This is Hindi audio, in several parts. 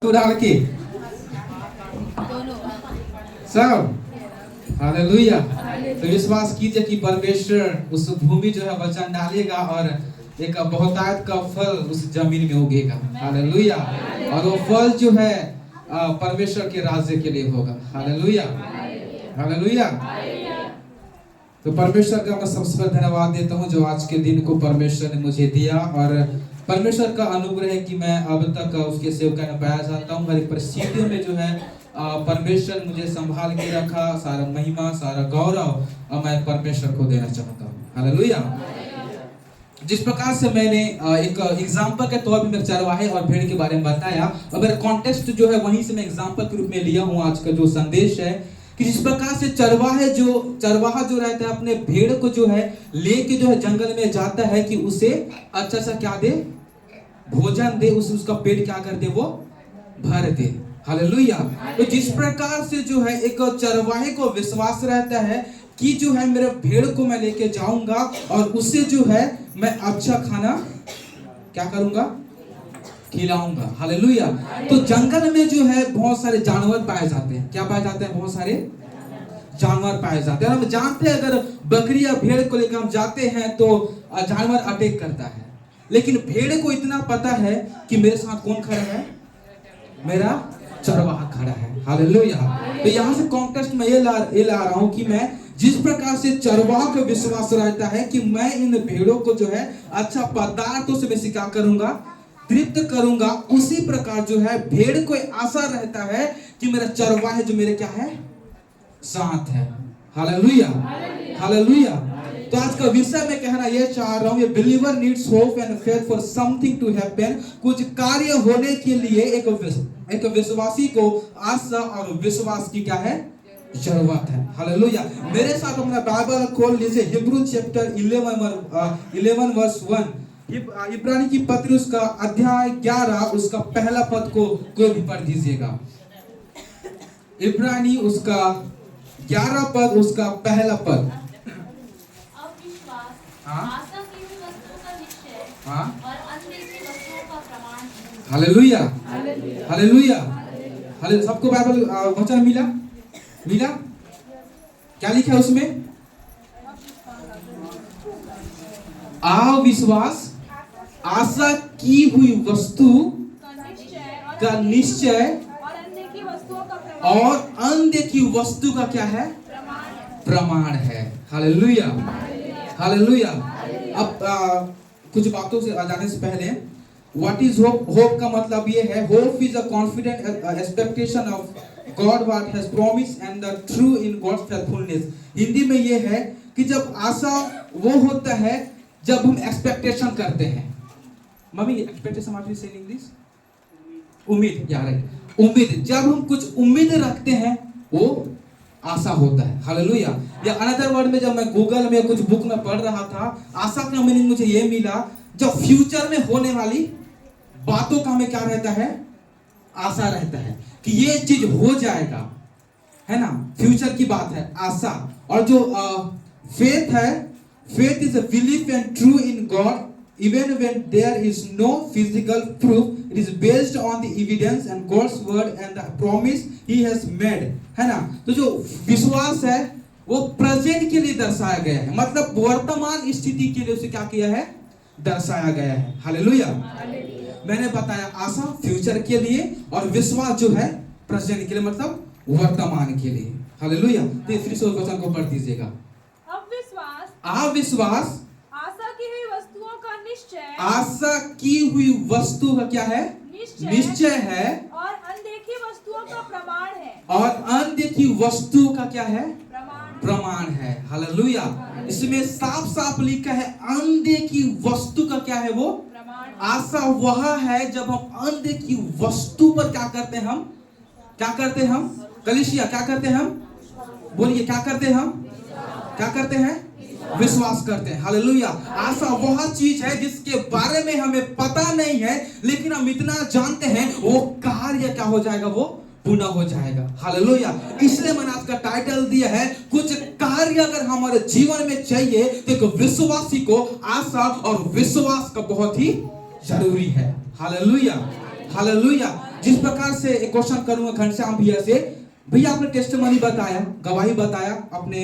डाल के सब हालेलुया। तो विश्वास कीजिए कि परमेश्वर उस भूमि जो है वचन डालेगा और एक बहुतायत का फल उस जमीन में उगेगा। हालेलुया। और वो फल जो है परमेश्वर के राज्य के लिए होगा। Hallelujah hallelujah. तो परमेश्वर का मैं सबसे पहले धन्यवाद देता हूँ जो आज के दिन को परमेश्वर ने मुझे दिया, और परमेश्वर का अनुग्रह है कि मैं अब तक उसके सेवका में पाया जाता हूँ। हर एक परिस्थितियों में जो है परमेश्वर मुझे संभाल के रखा। सारा महिमा सारा गौरव मैं परमेश्वर को देना चाहता हूँ। हालेलुया। जिस प्रकार से मैंने एक एग्जाम्पल के तौर पे मेरे चरवाहे और भेड़ के बारे में बताया, और मेरा कॉन्टेक्स्ट जो है वहीं से मैं एग्जाम्पल के रूप में लिया हूँ आज का जो संदेश है, कि जिस प्रकार से चरवाहा जो रहता है अपने भेड़ को जो है लेके जो है जंगल में जाता है कि उसे अच्छा सा क्या दे, भोजन दे, उसका पेट क्या कर दे, वो भर दे। हालेलुया। तो जिस प्रकार से जो है एक चरवाहे को विश्वास रहता है कि जो है मेरे भेड़ को मैं लेके जाऊंगा और उसे जो है मैं अच्छा खाना क्या करूंगा, खिलाऊंगा। हालेलुया। तो जंगल में जो है बहुत सारे जानवर पाए जाते हैं। क्या पाए जाते हैं? बहुत सारे जानवर पाए जाते हैं। हम जानते हैं अगर बकरी या भेड़ को लेकर हम जाते हैं तो जानवर अटैक करता है, लेकिन भेड़ को इतना पता है कि मेरे साथ कौन खड़ा है, मेरा चरवाहा खड़ा है। हालेलुया। तो यहाँ से कॉन्टेक्स्ट में ये ला रहा हूँ कि मैं जिस प्रकार से चरवाहा का विश्वास रहता है कि मैं इन भेड़ों को जो है अच्छा पदार्थों से मैं क्या करूंगा, तृप्त करूंगा, उसी प्रकार जो है भेड़ को आशा रहता है कि मेरा चरवाहा जो मेरे क्या है, साथ है। Hallelujah hallelujah. तो आज का विषय मैं कहना ये चाह रहा हूँ, ये believer needs hope and faith for something to happen. कुछ कार्य होने के लिए एक विश्वासी को आशा और विश्वास की क्या है, जरूरत है। हालेलुया। मेरे साथ अपना बाइबल खोल लीजिए, हिब्रू चैप्टर 11 वर्स 1। इब्रानी की पत्री उसका अध्याय 11 उसका पहला पद को कोई भी पढ़ दीजिएगा। इब्रानी उसका 11 पद उसका पहला पद। Hallelujah hallelujah hallelujah. सबको बाइबल वचन मिला? क्या लिखा है उसमें? अविश्वास आशा की हुई वस्तु का निश्चय और अनदेखी वस्तु का क्या है, प्रमाण है। Hallelujah hallelujah. अब कुछ बातों से जाने से पहले, व्हाट इज होप? होप का मतलब ये है, hope is a confident expectation of God what has promised and the true in God's faithfulness. Hindi में ये है कि जब आशा वो होता है जब हम एक्सपेक्टेशन करते हैं। मम्मी, एक्सपेक्टेशन व्हाट वी से इन इंग्लिश? उम्मीद। यार उम्मीद, जब हम कुछ उम्मीद रखते हैं वो आशा होता है। हालेलुया। या अनदर वर्ड में जब मैं गूगल में कुछ बुक में पढ़ रहा था, आशा का मीनिंग मुझे ये मिला, जब फ्यूचर में होने वाली बातों का हमें क्या रहता है, आशा रहता है कि ये चीज हो जाएगा, है ना, फ्यूचर की बात है, आशा। और जो फेथ है, faith is a belief and true in God even when there is no physical proof. It is based on the evidence and God's word and the promise he has made, है ना। तो जो विश्वास है वो प्रेजेंट के लिए दर्शाया गया है, मतलब वर्तमान स्थिति के लिए उसे क्या किया है, दर्शाया गया है। हालेलुया। मैंने बताया आशा फ्यूचर के लिए और विश्वास जो है प्रेजेंट के लिए, मतलब वर्तमान के लिए। हालेलुया। तो फिर से उस वचन को पढ़ दीजिएगा। अविश्वास आशा की हुई वस्तु का क्या है, निश्चय है, और अनदेखी वस्तुओं का प्रमाण है। और अनदेखी वस्तु का क्या है, प्रमाण है। हालेलुया। इसमें साफ साफ लिखा है अनदेखी वस्तु का क्या है, वो आशा वह है जब हम अनदेखी वस्तु पर क्या करते हैं, हम क्या करते हैं, हम कलीसिया क्या करते हैं, हम बोलिए क्या करते हैं, हम क्या करते हैं, विश्वास करते हैं। हालेलुया। आशा वह चीज है जिसके बारे में हमें पता नहीं है, लेकिन हम इतना जानते हैं वो कार्य क्या हो जाएगा, वो पूर्ण हो जाएगा। हालेलुया। इसलिए मैंने आज का टाइटल दिया है, कुछ कार्य अगर हमारे जीवन में चाहिए तो एक विश्वासी को आशा और विश्वास का बहुत ही जरूरी है। Hallelujah hallelujah. जिस प्रकार से एक क्वेश्चन करूंगा घनश्याम भैया से, भैया आपने टेस्टिमनी बताया, गवाही बताया अपने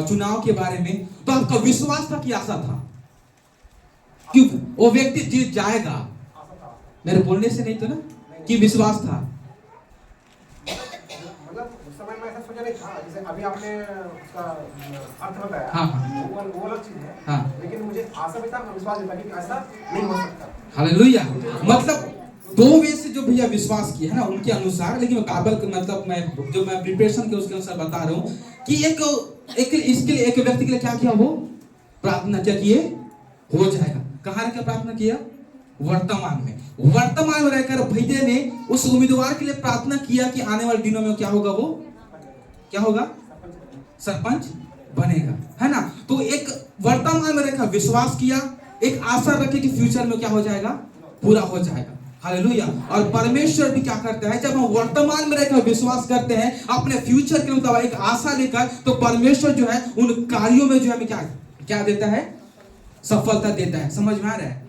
चुनाव के बारे में, तो आपका विश्वास था कि आशा था कि वो व्यक्ति जीत जाएगा? मेरे बोलने से नहीं तो ना कि विश्वास था। मतलब उस समय में ऐसा सोचा नहीं था, जैसे अभी आपने उसका अर्थ बताया, हाँ। वो अलग चीज है, हाँ। लेकिन मुझे आशा भी था, विश्वास भी था कि ऐसा नहीं हो सकता। हालेलुया। मतलब दो वे से जो भैया विश्वास किया है ना उनके अनुसार, लेकिन बाइबल के मतलब मैं प्रिपरेशन के उसके अनुसार बता रहा हूँ कि एक इसके लिए एक व्यक्ति के लिए क्या किया, वो प्रार्थना क्या किए, हो जाएगा। कहाँ रह के प्रार्थना किया? वर्तमान में रहकर भैया ने उस उम्मीदवार के लिए प्रार्थना किया कि आने वाले दिनों में क्या होगा, वो क्या होगा, सरपंच बनेगा, है ना। तो एक वर्तमान में रहकर विश्वास किया, एक आशा रखे कि फ्यूचर में क्या हो जाएगा, पूरा हो जाएगा। हालेलुया। और परमेश्वर भी क्या करता है, जब हम वर्तमान में रहकर विश्वास करते हैं अपने फ्यूचर के मुताबिक एक आशा लेकर, तो परमेश्वर जो है उन कार्यों में जो हमें क्या देता है, सफलता देता है। समझ में आ रहा है?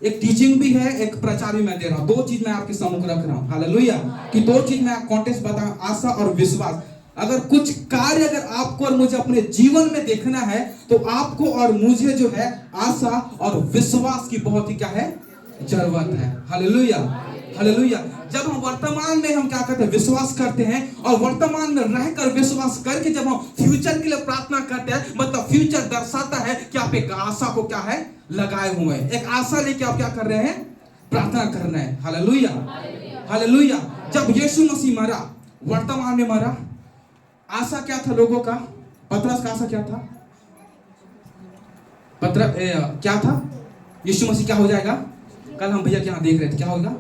एक टीचिंग भी है, एक प्रचार भी मैं दे रहा हूं। दो चीज मैं आपके सम्मुख रख रहा हूं। हालेलुया। कि दो चीज मैं कॉन्टेक्स्ट बता, आशा और विश्वास। अगर कुछ कार्य अगर आपको और मुझे अपने जीवन में देखना है, तो आपको और मुझे जो है आशा और विश्वास की बहुत ही क्या है, जरूरत है। Hallelujah, hallelujah. जब हम वर्तमान में हम क्या करते हैं, विश्वास करते हैं, और वर्तमान में रहकर विश्वास करके जब हम फ्यूचर के लिए प्रार्थना करते हैं, मतलब फ्यूचर दर्शाता है कि आप एक आशा को क्या है, लगाए हुए हैं। एक आशा लेके आप क्या कर रहे हैं, प्रार्थना कर रहे हैं। Hallelujah, hallelujah. जब यीशु मसीह मरा, वर्तमान में मरा, आशा क्या था लोगों का? पतरस का आशा क्या था? क्या था? यीशु मसीह क्या हो जाएगा? कल हम भैया क्या देख रहे थे, क्या होगा,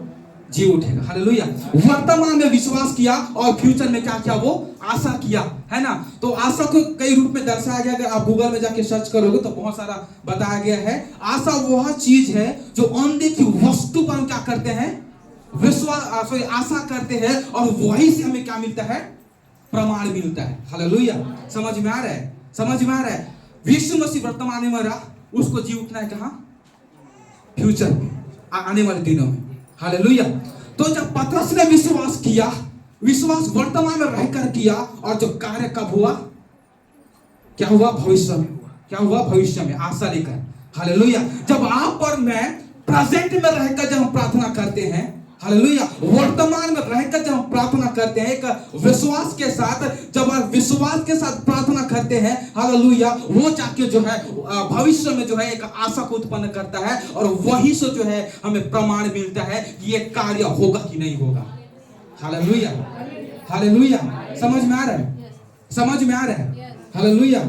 जी उठेगा। हालेलुया। वर्तमान में विश्वास किया और फ्यूचर में क्या किया, वो आशा किया, है ना। तो आशा को कई रूप में दर्शाया गया। अगर आप गूगल में जाके सर्च करोगे तो बहुत सारा बताया गया है। आशा वह चीज है जो अनदेखी वस्तु पर हम क्या करते हैं, विश्वास आशा करते हैं, और वही से हमें क्या मिलता है, प्रमाण मिलता है। हालेलुया। समझ में आ रहा है? समझ में आ रहा है? यीशु मसीह वर्तमान में मरा, उसको जी उठना है कहां, फ्यूचर में, आने वाले दिनों में। हालेलुया। तो जब पतरस ने विश्वास किया, विश्वास वर्तमान में रहकर किया, और जो कार्य कब हुआ, क्या हुआ, भविष्य में हुआ। क्या हुआ, भविष्य में आशा लेकर। हालेलुया। जब आप और मैं प्रेजेंट में रहकर जब हम प्रार्थना करते हैं, हालेलुया, वर्तमान में रहकर जब हम प्रार्थना करते हैं, एक विश्वास के साथ, जब आप विश्वास के साथ प्रार्थना करते हैं, हालेलुया, वो जाके जो है भविष्य में जो है एक आशा को उत्पन्न करता है, और वही से जो है हमें प्रमाण मिलता है कि ये कार्य होगा कि नहीं होगा। Hallelujah, hallelujah. समझ में आ रहा है? समझ में आ रहा है? हालेलुया।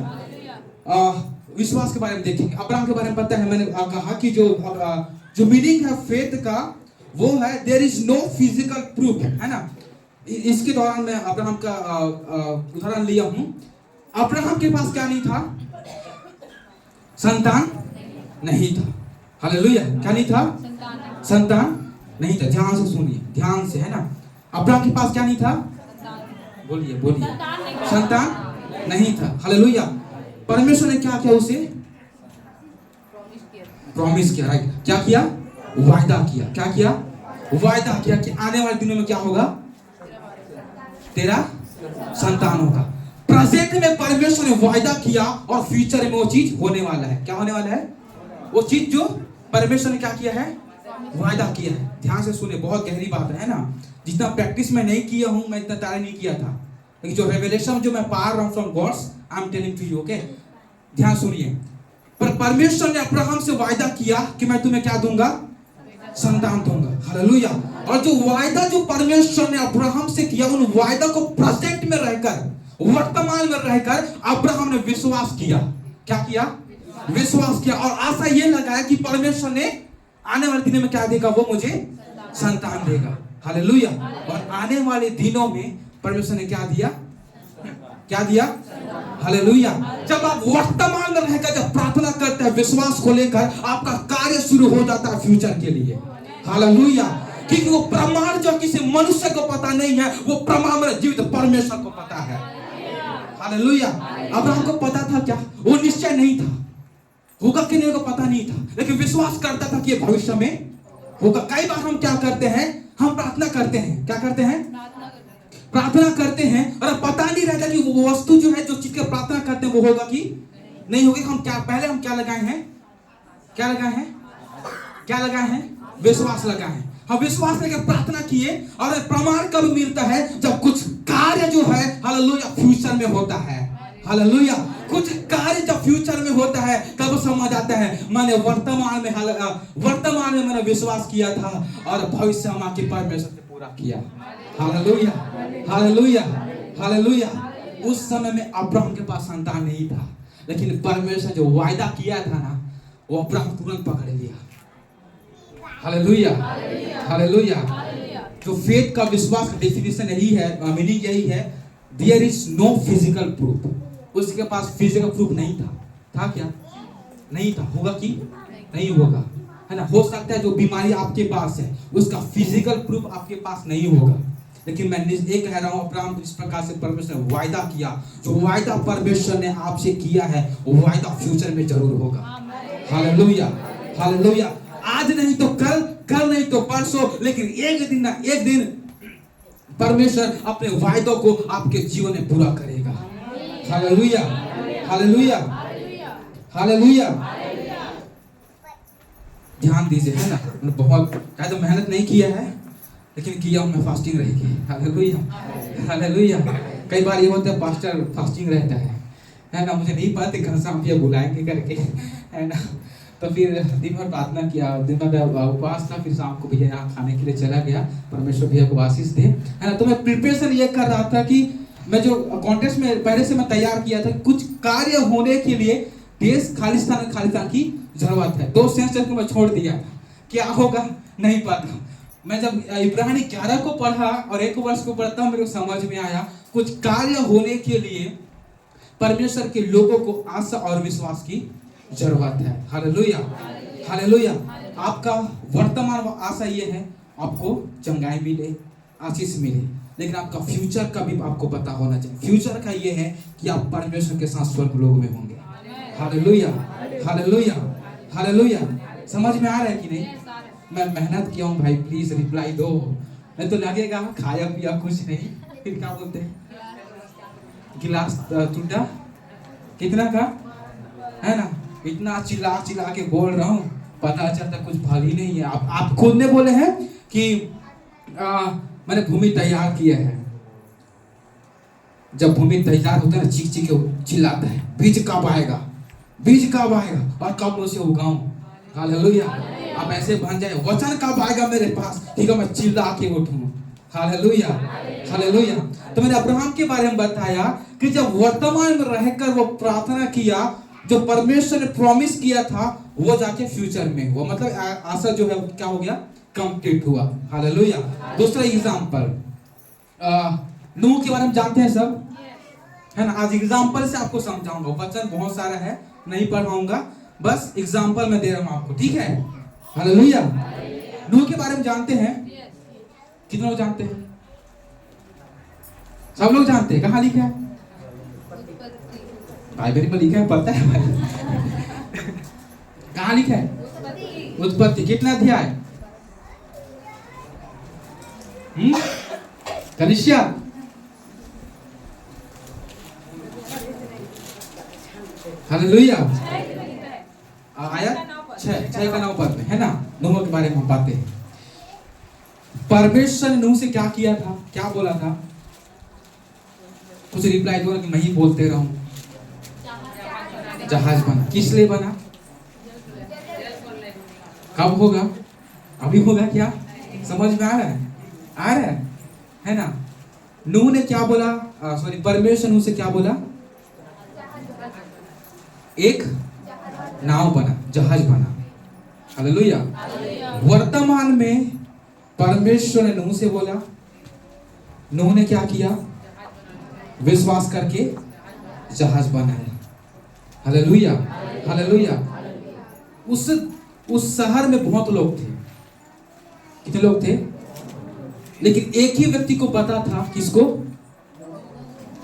विश्वास के बारे में देखेंगे। अब्राहम के बारे में पता है, मैंने कहा कि जो मीनिंग है फेथ का, वो है there is no physical proof, है ना। इसके दौरान मैं अब्राहम का उदाहरण लिया हूं। अब्राहम के पास क्या नहीं था, संतान नहीं था। हालेलुया। क्या नहीं था, संतान नहीं था। ध्यान से सुनिए, ध्यान से, है ना। अब्राहम के पास क्या नहीं था, बोलिए बोलिए, संतान नहीं था। हालेलुया। परमेश्वर ने क्या किया, उसे प्रॉमिस किया, राइट। क्या किया, वायदा किया। क्या किया, वायदा किया कि आने वाले दिनों में क्या होगा, तेरा संतान होगा। प्रेजेंट में परमेश्वर ने वायदा किया, और फ्यूचर में वो चीज होने वाला है। क्या होने वाला है, वो चीज जो परमेश्वर ने क्या किया है, वायदा किया है। ध्यान से सुने, बहुत गहरी बात है ना। जितना प्रैक्टिस में नहीं किया हूं मैं, इतना तैयारी नहीं किया था, लेकिन जो रेवलेशन जो मैं पा रहा हूं from God's, I am telling to you, okay. ध्यान सुनिए। पर परमेश्वर ने अब्राहम से वायदा किया कि मैं तुम्हें क्या दूंगा, संतान दूंगा। हालेलुया। और जो वायदा जो परमेश्वर ने अब्राहम से किया, उन वायदा को प्रेजेंट में रहकर, वर्तमान में रहकर अब्राहम ने विश्वास किया। क्या किया, विश्वास किया, और आशा ये लगाया कि परमेश्वर ने आने वाले दिनों में क्या देगा, वो मुझे संतान देगा। हालेलुया। और आने वाले दिनों में परमेश्वर ने क्या दिया, क्या दिया, हालेलुया। जब आप वर्तमान में रहकर जब प्रार्थना करते हैं विश्वास को लेकर, आपका कार्य शुरू हो जाता है फ्यूचर के लिए। हालेलुया। क्योंकि वो प्रमाण जो किसी मनुष्य को पता नहीं है, वो प्रमाण में जीवित परमेश्वर को पता है। हालेलुया। अब्राहम को पता था क्या, वो निश्चय नहीं था, होगा कि नहीं होगा पता नहीं था, लेकिन विश्वास करता था कि भविष्य में होगा। कई बार हम क्या करते हैं, हम प्रार्थना करते हैं, क्या करते हैं? प्रार्थना करते हैं और पता नहीं रहता कि वो वस्तु जो है, जो चीज की प्रार्थना करते हैं वो होगा कि नहीं होगी। हम क्या लगाए हैं? क्या लगाए हैं? क्या लगाए हैं? विश्वास लगाए हैं। हम विश्वास लेकर प्रार्थना किए और प्रमाण कब मिलता है? जब कुछ कार्य जो है हालेलुया फ्यूचर में होता है। हालेलुया, कुछ कार्य जब फ्यूचर में होता है तब समझ आता है मैंने वर्तमान में मैंने विश्वास किया था और भविष्य में आके परमेश्वर ने पूरा किया। Hallelujah, hallelujah, hallelujah. उस समय में अब्राहम के पास संतान नहीं था, लेकिन परमेश्वर जो वायदा किया था ना, वो अब्राहम तुरंत पकड़ लिया। Hallelujah, hallelujah. जो फेथ का, विश्वास का डेफिनेशन यही है, मीनिंग यही है, there is no physical proof. उसके पास फिजिकल प्रूफ नहीं था। था क्या? नहीं था। होगा कि नहीं होगा, है ना? हो सकता है जो बीमारी आपके पास है उसका फिजिकल प्रूफ आपके पास नहीं होगा, लेकिन मैं ये कह रहा हूं अब्राहम इस प्रकार से परमेश्वर ने वायदा किया। जो वायदा परमेश्वर ने आपसे किया है वो वायदा फ्यूचर में जरूर होगा। Hallelujah, hallelujah. आज नहीं तो कल, कल नहीं तो परसों, लेकिन एक दिन ना एक दिन परमेश्वर अपने वायदों को आपके जीवन में पूरा करेगा। Hallelujah, hallelujah, hallelujah. ध्यान दीजिए, है ना? मैंने बहुत तो मेहनत नहीं किया है, लेकिन किया हूं मैं फास्टिंग रहेगी। Hallelujah, hallelujah. कई बार ये होता है पास्टर फास्टिंग रहता है ना? मुझे नहीं पता घनश्याम भैया बुलाएंगे करके, है ना? तो फिर दिन भर प्रार्थना किया, दिन भर उपवास था, फिर शाम को भैया यहाँ खाने के लिए चला गया। परमेश्वर भैया को आशीष दे, है ना? तो मैं प्रिपरेशन ये कर रहा था कि मैं जो कॉन्टेस्ट में पहले से मैं तैयार किया था, कुछ कार्य होने के लिए देश खालिस्तान की जरूरत है। 2 सेमेस्टर को मैं छोड़ दिया था, क्या होगा नहीं पता। मैं जब इब्रानी 11 को पढ़ा और 1 वर्ष को पढ़ता, मेरे को समझ में आया कुछ कार्य होने के लिए परमेश्वर के लोगों को आशा और विश्वास की जरूरत है। Hallelujah, hallelujah. आपका वर्तमान आशा ये है आपको चंगाई मिले, आशीष मिले, लेकिन आपका फ्यूचर का भी आपको पता होना चाहिए। फ्यूचर का ये है कि आप परमेश्वर के साथ स्वर्ग लोक में होंगे। Hallelujah, hallelujah, hallelujah. समझ में आ रहा है कि नहीं? मैं मेहनत किया हूँ भाई, प्लीज रिप्लाई दो, नहीं तो लगेगा खाया पिया कुछ नहीं। फिर क्या बोलते हैं, गिलास टूटा कितना का, है ना? इतना चिल्ला चिल्ला के बोल रहा हूँ, पता चलता कुछ भाग ही नहीं है। आप खुद ने बोले हैं कि मैंने भूमि तैयार किया है। जब भूमि तैयार होता है ना, चीख चीख के चिल्लाता है, बीज कब आएगा, बीज कब आएगा और कब उसे उगाऊं। हालेलुया। आप ऐसे बन जाए, वचन कब आएगा मेरे पास, ठीक है, मैं चिल्ला के उठूं। Hallelujah, hallelujah. तो मैंने अब्राहम के बारे में बताया कि जब वर्तमान में रहकर वो प्रार्थना किया, जो परमेश्वर ने प्रॉमिस किया था वो जाके फ्यूचर में हुआ, मतलब आशा जो है क्या हो गया, कंप्लीट हुआ। हालेलुया। दूसरा एग्जांपल, नूह के बारे में जानते हैं सब, है ना? आज एग्जांपल से आपको समझाऊंगा, वचन बहुत सारा है, नहीं पढ़ाऊंगा, बस एग्जांपल मैं दे रहा हूं आपको, ठीक है? हालेलुया। नूह के बारे में जानते हैं? कितने लोग जानते हैं? सब लोग जानते हैं। कहाँ लिखा है? बाइबल में लिखा है, पता है भाई। कहाँ लिखा है? उत्पत्ति। कितना अध्याय? कनिष्या, हालेलुया। आया 6 का 9 पद में, है ना? नूह के बारे में हम बातें हैं। परमेश्वर ने नूह से क्या किया था, क्या बोला था? कुछ रिप्लाई दो ना कि मैं ही बोलते रहूं। जहाज बना, किस लिए बना, कब होगा, अभी होगा क्या? समझ में आ रहा है? आ रहा है ना? नूह ने क्या बोला, परमेश्वर नूह से क्या बोला? एक नाव बना, जहाज बना। हालेलुया। वर्तमान में परमेश्वर ने नूह से बोला, नूह ने क्या किया? विश्वास करके जहाज बनाया। Hallelujah, hallelujah. उस शहर में बहुत लोग थे। कितने लोग थे? लेकिन एक ही व्यक्ति को पता था, किसको?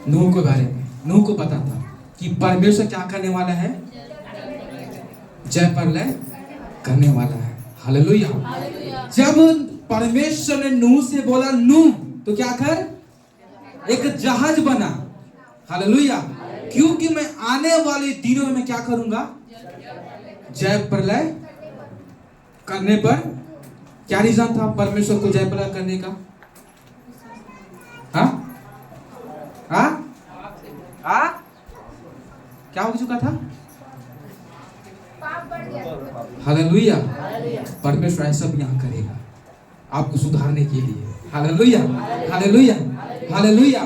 नूह के बारे में। नूह को पता था कि परमेश्वर क्या करने वाला है, जय प्रलय करने वाला है। हालेलुया। जब परमेश्वर ने नूह से बोला, नूह तो क्या कर, एक जहाज बना। हालेलुया। क्योंकि मैं आने वाले दिनों में मैं क्या करूंगा, जय प्रलय करने पर। क्या रीजन था परमेश्वर को जय प्रलय करने का? हाँ हाँ हाँ, क्या हो चुका था? हालेलुया। परमेश्वर ऐसा भी यहाँ करेगा आपको सुधारने के लिए। Hallelujah hallelujah hallelujah.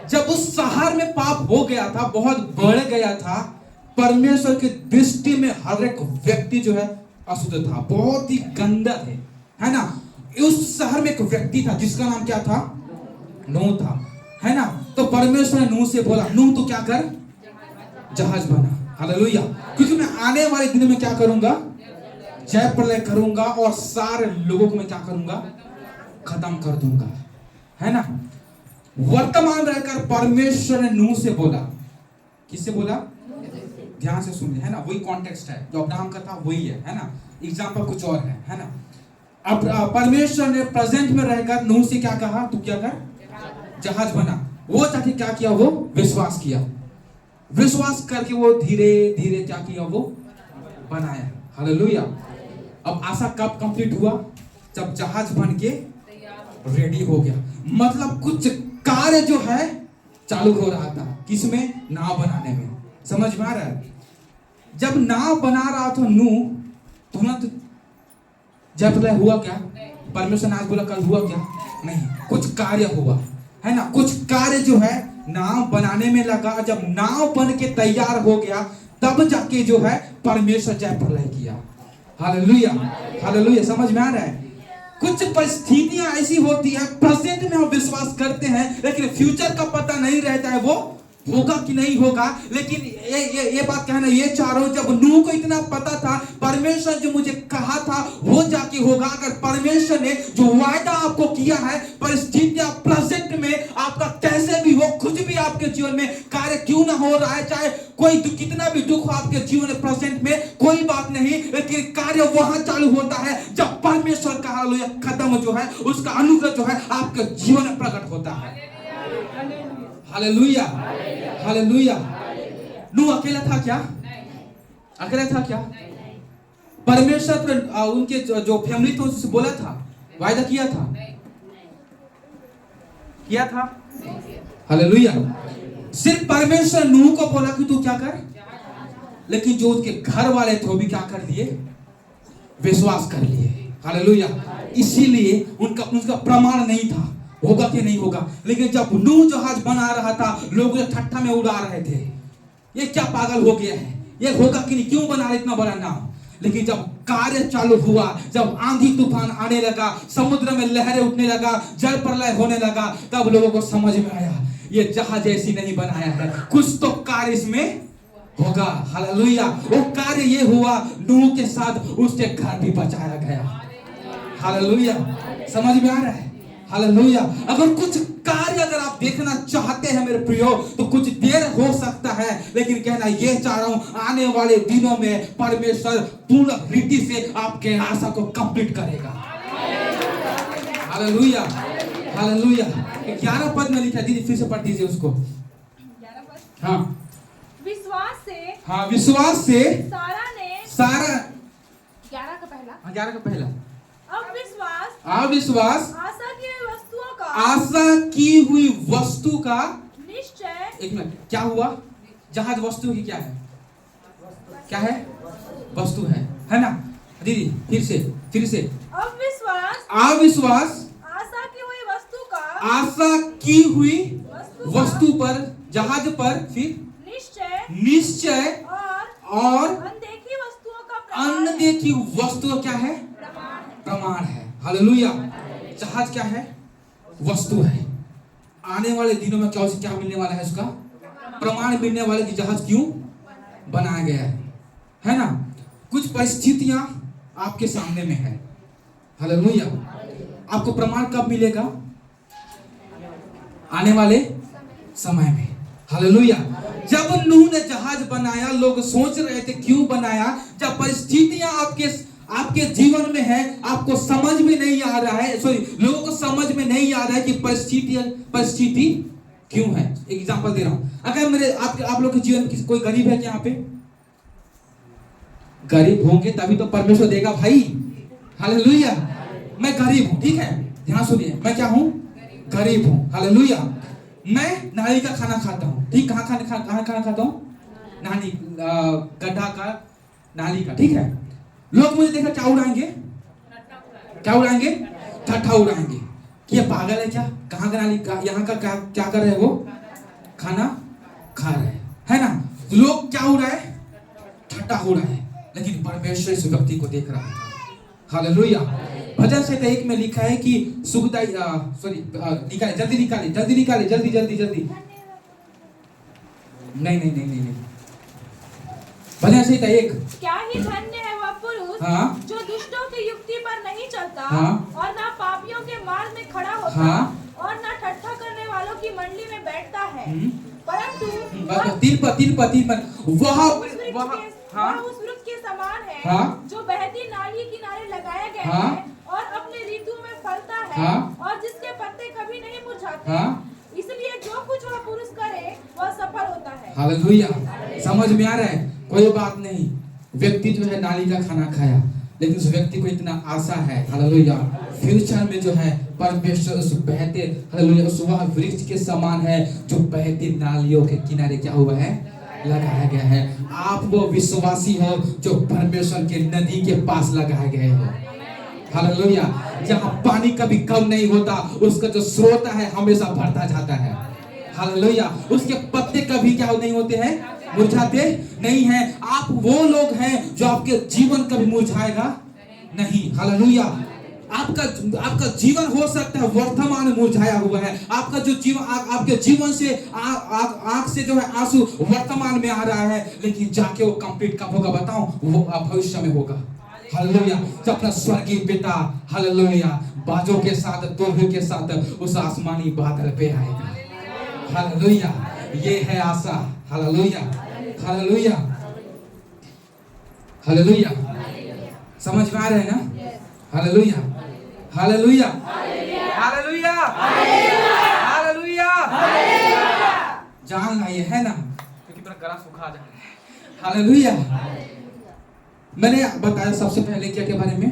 जब उस शहर में पाप हो गया था, बहुत बढ़ गया था, परमेश्वर की दृष्टि में हर एक व्यक्ति जो है अशुद्ध था, बहुत ही गंदा है ना। उस शहर में एक व्यक्ति था जिसका नाम क्या था, नूह था, है ना। तो परमेश्वर ने नूह से बोला, नूह तो क्या कर, जहाज बना। हालेलुया। क्योंकि मैं आने वाले दिन में क्या करूंगा, जय प्रलय करूंगा और सारे लोगों को मैं क्या करूंगा, खत्म कर दूंगा, है ना। वर्तमान रहकर परमेश्वर ने नूह से बोला, किससे बोला, ध्यान से सुनिए, है ना। वही कॉन्टेक्स्ट है जो अब्राहम का था, वही है ना। एग्जाम्पल कुछ और है ना। अब परमेश्वर ने प्रेजेंट में रहकर नूह से क्या कहा, तू क्या कर, जहाज बना। वो ताकि क्या किया, वो विश्वास किया, विश्वास करके वो धीरे धीरे क्या किया, वो बनाया। हालेलुया। अब आशा कब कंप्लीट हुआ, जब जहाज बन के रेडी हो गया। मतलब कुछ कार्य जो है चालू हो रहा था, किसमें, नाव बनाने में। समझ में आ रहा है? जब नाव बना रहा था नूह, तुरंत जय प्रलय हुआ क्या? परमेश्वर ने आज बोला कल हुआ क्या? नहीं, कुछ कार्य हुआ, है ना। कुछ कार्य जो है नाव बनाने में लगा। जब नाव बन के तैयार हो गया, तब जाके जो है परमेश्वर जय प्रलय किया। Hallelujah hallelujah. समझ में आ रहा है? कुछ परिस्थितियां ऐसी होती है, प्रेजेंट में हम विश्वास करते हैं, लेकिन फ्यूचर का पता नहीं रहता है वो होगा कि नहीं होगा। लेकिन ये बात कहना ये चाह रहा हूं, जब नूह को इतना पता था परमेश्वर जो मुझे कहा था वो जाके होगा। अगर परमेश्वर ने जो वायदा आपको किया है, परिस्थितियां प्रेजेंट में आपका कैसे भी हो, कुछ भी आपके जीवन में कार्य क्यों ना हो रहा है, चाहे कोई कितना भी दुख हो आपके जीवन में प्रेजेंट में, कोई बात नहीं, लेकिन कार्य वहां चालू होता है जब परमेश्वर का हालेलुया कदम जो है, उसका अनुग्रह जो है आपके जीवन में प्रकट होता है। Hallelujah hallelujah. नूह अकेला था क्या? अकेला था क्या? परमेश्वर ने उनके जो फैमिली थे उससे बोला था, वायदा किया था, किया था। हालेलुया। सिर्फ परमेश्वर नूह को बोला कि तू क्या कर, लेकिन जो उसके घर वाले थे वो भी क्या कर लिए, विश्वास कर लिए। हालेलुया। इसीलिए उनका प्रमाण नहीं था होगा कि नहीं होगा। लेकिन जब नूह जहाज बना रहा था, लोग ठट्ठा में उड़ा रहे थे, ये क्या पागल हो गया है, ये होगा कि नहीं, क्यों बना रहे इतना बड़ा नाव। लेकिन जब कार्य चालू हुआ, जब आंधी तूफान आने लगा, समुद्र में लहरें उठने लगा, जल प्रलय होने लगा, तब लोगों को समझ में आया ये जहाज ऐसी नहीं बनाया है, कुछ तो कार्य इसमें होगा। हालेलुया। वो कार्य ये हुआ, नूह के साथ उसके घर भी बचाया गया। हालेलुया। समझ में आ रहा है? हालेलुया। अगर कुछ कार्य अगर आप देखना चाहते हैं मेरे प्रियो, तो कुछ देर हो सकता है, लेकिन कहना ये चाह रहा हूं, आने वाले दिनों में परमेश्वर पूर्ण रीति से आपके आशा को कंप्लीट करेगा। Hallelujah hallelujah. 11 पद में लिखा, दीदी फिर से पढ़ दीजिए उसको। 11 पद। हाँ, विश्वास से, हाँ, विश्वास से सारा 11 का पहला, 11 का पहला, अविश्वास आशा की हुई वस्तु का निश्चय। एक मिनट, क्या हुआ? जहाज वस्तु की क्या है? क्या है? वस्तु है ना दीदी? फिर से अविश्वास आशा की हुई वस्तु पर, जहाज पर, फिर निश्चय और अनदेखी वस्तु क्या है? प्रमाण है। हालेलुया। जहाज क्या है? वस्तु है। आने वाले दिनों में क्या मिलने वाला है? उसका प्रमाण मिलने वाले कि जहाज क्यों बनाया गया है ना। कुछ परिस्थितियां आपके सामने में है। हालेलुया। आपको प्रमाण कब मिलेगा? आने वाले समय में। हालेलुया। जब नूह ने जहाज बनाया, लोग सोच रहे थे क्यों बनाया। जब परिस्थितियां आपके जीवन में है, आपको समझ में नहीं आ रहा है, सॉरी लोगों को समझ में नहीं आ रहा है कि परिस्थिति क्यों है। एग्जांपल दे रहा हूं, अगर मेरे आप लोग के जीवन में कोई गरीब है क्या? यहाँ पे गरीब होंगे तभी तो परमेश्वर देगा भाई। हालेलुया। मैं गरीब हूं, ठीक है, ध्यान सुनिए, मैं क्या हूं? गरीब हूं। हालेलुया। मैं नाली का खाना खाता हूं, ठीक, कहाँ खाना खाता हूं? नाली, गड्ढा का, नाली का, ठीक है। लोग मुझे देखकर क्या उड़ाएंगे? क्या उड़ाएंगे? ठट्ठा उड़ाएंगे कि ये पागल है क्या, कहाँ का नाली का, यहाँ का क्या कर रहे हैं? वो खाना खा रहे है ना। लोग क्या उड़ाए? ठट्ठा उड़ाए, लेकिन परमेश्वर इस व्यक्ति को देख रहा है। हालेलुया। भजन संहिता 1 में लिखा है कि सुखदाई, सॉरी निकाले जल्दी नहीं। भजन संहिता 1। क्या ही धन्य है वह पुरुष हाँ? जो दुष्टों की युक्ति पर नहीं चलता, हाँ? और ना पापियों के मार्ग में खड़ा होता, हाँ? और ना ठट्ठा करने वालों की मंडली में बैठता है, परंतु तीन पर वह वह उस वृक्ष के समान है, हाँ? जो बहती नाली किनारे लगाया गया हाँ? है और अपने ऋतु में फलता है, हाँ? और जिसके पत्ते कभी नहीं मुरझाते। हाँ? इसलिए जो कुछ वह पुरुष करे वह सफल होता है। हालेलुया। समझ में आ रहा है? कोई बात नहीं, व्यक्ति जो है नाली का खाना खाया, लेकिन उस व्यक्ति को इतना आशा है, हालेलुया, फ्यूचर में जो है परमेश्वर उस बहते, हालेलुया, उस वह वृक्ष के समान है जो बहती नालियों के किनारे क्या हुआ है? लगाया गया है। आप वो विश्वासी हो जो परमेश्वर के नदी के पास लगाए गए हो। हालेलुया। जहाँ पानी कभी कम नहीं होता, उसका जो स्रोत है हमेशा बढ़ता जाता है। हालेलुया। उसके पत्ते कभी क्या नहीं होते हैं? मुरझाते नहीं हैं। आप वो लोग हैं जो आपके जीवन कभी मुरझाएगा नहीं। हालेलुया। आपका जीवन हो सकता है वर्तमान में मुरझाया हुआ है, आपका जो जीवन, आपके जीवन से आंख से जो है आंसू वर्तमान में आ रहा है, लेकिन जाके वो कंप्लीट कब होगा बताऊं? वो भविष्य में होगा। हालेलुया। जब अपना स्वर्गीय पिता, हालेलुया, बाजों के साथ, दोहे के साथ उस आसमानी बादल पे आएगा। हालेलुया। ये है आशा। हालेलुया। हालेलुया। हालेलुया। समझ में आ रहा है ना? हालेलुया। हालेलुया। हालेलुया। हालेलुया। जान लाइए, है ना, क्योंकि मेरा गला सूखा जा रहा है। हालेलुया। मैंने बताया सबसे पहले क्या के बारे में?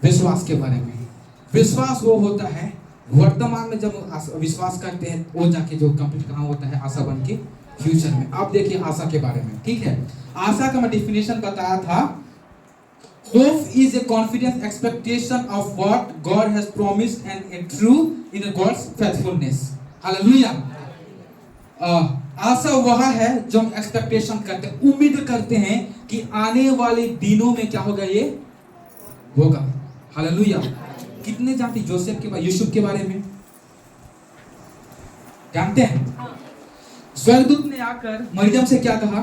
विश्वास के बारे में। विश्वास वो होता है वर्तमान में जब विश्वास करते हैं, वो जाके जो कंप्लीट कहाँ होता है? आशा बन के फ्यूचर में। आप देखिए आशा के बारे में, ठीक है। आशा का मैं डिफिनेशन बताया था। Hope is a confident expectation of what God has promised and a true in God's faithfulness. Hallelujah. आशा वह है जो हम एक्सपेक्टेशन करते हैं, उम्मीद करते हैं कि आने वाले दिनों में क्या होगा? ये होगा। हालेलुया। कितने जानते जोसेफ के बारे, यूसुफ के बारे में जानते हैं? स्वर्गदूत ने आकर मरियम से क्या कहा?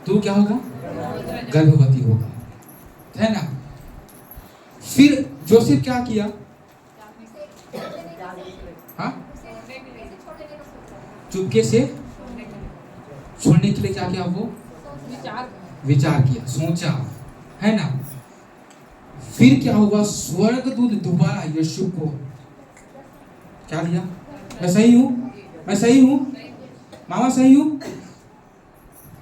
तू क्या होगा? गर्भवती होगा, है ना। फिर जोसेफ क्या किया? हाँ? चुपके से छोड़ने के लिए क्या किया? वो विचार किया, सोचा, है ना। फिर क्या हुआ? स्वर्गदूत दोबारा यीशु को क्या लिया? मैं सही हूं? मैं सही हूं? मामा सही हूं?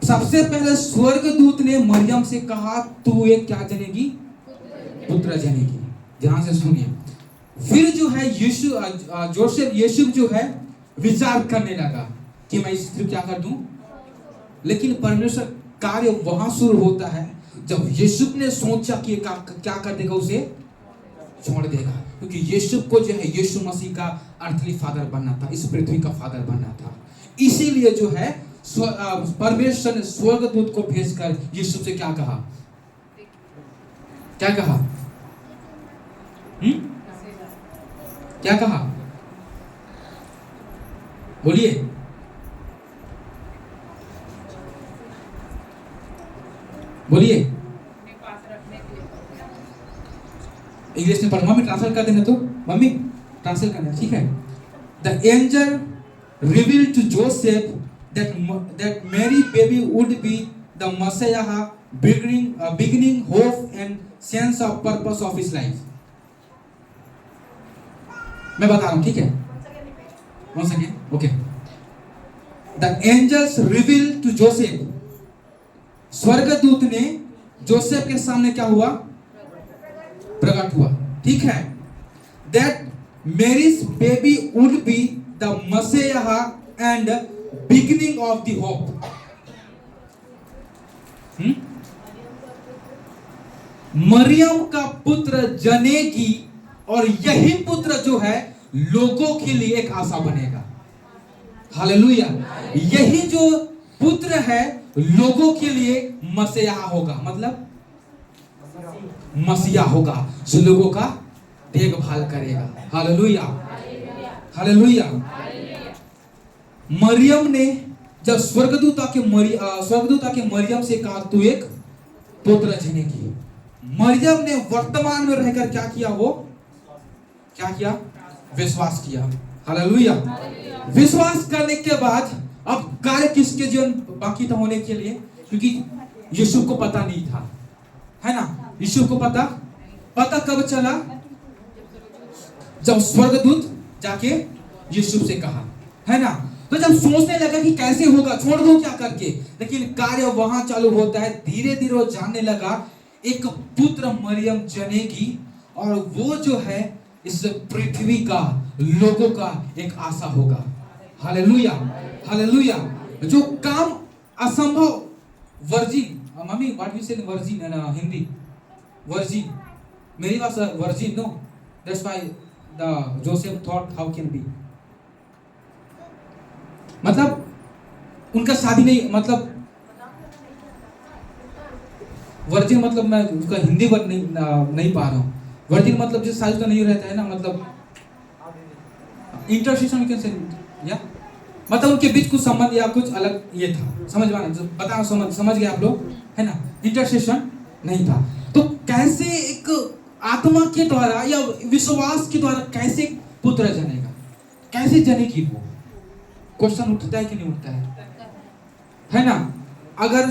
सबसे पहले स्वर्गदूत ने मरियम से कहा, तू एक क्या जनेगी? पुत्र जनेगी। ध्यान से सुनिए। फिर जो है जोसेफ जो है विचार करने लगा कि मैं इस क्या कर दूं, लेकिन परमेश्वर कार्य वहां शुरू होता है जब यीशु ने सोचा कि क्या कर देगा, उसे छोड़ देगा। क्योंकि यीशु को जो है यीशु मसीह का अर्थली फादर बनना था, इस पृथ्वी का फादर बनना था। इसीलिए जो है परमेश्वर ने स्वर्गदूत को भेजकर यीशु से क्या कहा? क्या कहा? क्या कहा? बोलिए। बोलिए। इंग्लिश में पढ़, मम्मी ट्रांसलेट कर देना, तो मम्मी ट्रांसलेट करना, ठीक है। The angel revealed to Joseph that Mary baby would be the Messiah beginning hope and sense of purpose of his life. मैं बता रहा हूं, ठीक है? Once again, okay. The angels revealed to Joseph. स्वर्गदूत ने जोसेफ के सामने क्या हुआ? प्रकट हुआ, ठीक है? That Mary's baby would be the Messiah and beginning of the hope. Maryam का पुत्र जनेगी और यही पुत्र जो है लोगों के लिए एक आशा बनेगा। हालेलुया। यही जो पुत्र है लोगों के लिए मसीहा होगा, मतलब मसीहा होगा जो लोगों का देखभाल करेगा। Hallelujah, hallelujah. मरियम ने जब स्वर्गदूत आके मरियम से कहा तू एक पुत्र जनेगी, मरियम ने वर्तमान में रहकर क्या किया? वो क्या किया? विश्वास किया। हालेलुया। विश्वास करने के बाद अब कार्य किसके जीवन बाकी था होने के लिए? क्योंकि यीशु को पता नहीं था, है ना? यीशु को पता कब चला? जब स्वर्गदूत जाके यीशु से कहा, है ना? तो जब सोचने लगा कि कैसे होगा, छोड़ दो क्या करके, लेकिन कार्य वहां चालू होता है। धीरे धीरे वो जानने लगा एक पुत्र मरियम जनेगी और वो जो है इस पृथ्वी का लोगों का एक आशा होगा। Hallelujah, hallelujah. जो काम असंभव, virgin, mummy what you say virgin in Hindi? Virgin, मेरी बात virgin, no, that's why the Joseph thought how can be, मतलब उनका शादी नहीं, मतलब वर्जिन मतलब मैं उसका हिंदी वर्ड नहीं पा रहा हूँ। वर्जिन मतलब जिस शादी तो नहीं रहता है ना, मतलब इंटरसेक्शन कैन से, या मतलब उनके बीच कुछ संबंध या कुछ अलग ये था, समझ बता समझ गए आप लोग, है ना? इंटरसेक्शन नहीं था। तो कैसे एक आत्मा के द्वारा या विश्वास के द्वारा कैसे पुत्र जनेगा, कैसे जनेगी? वो क्वेश्चन उठता है कि नहीं उठता है ना? अगर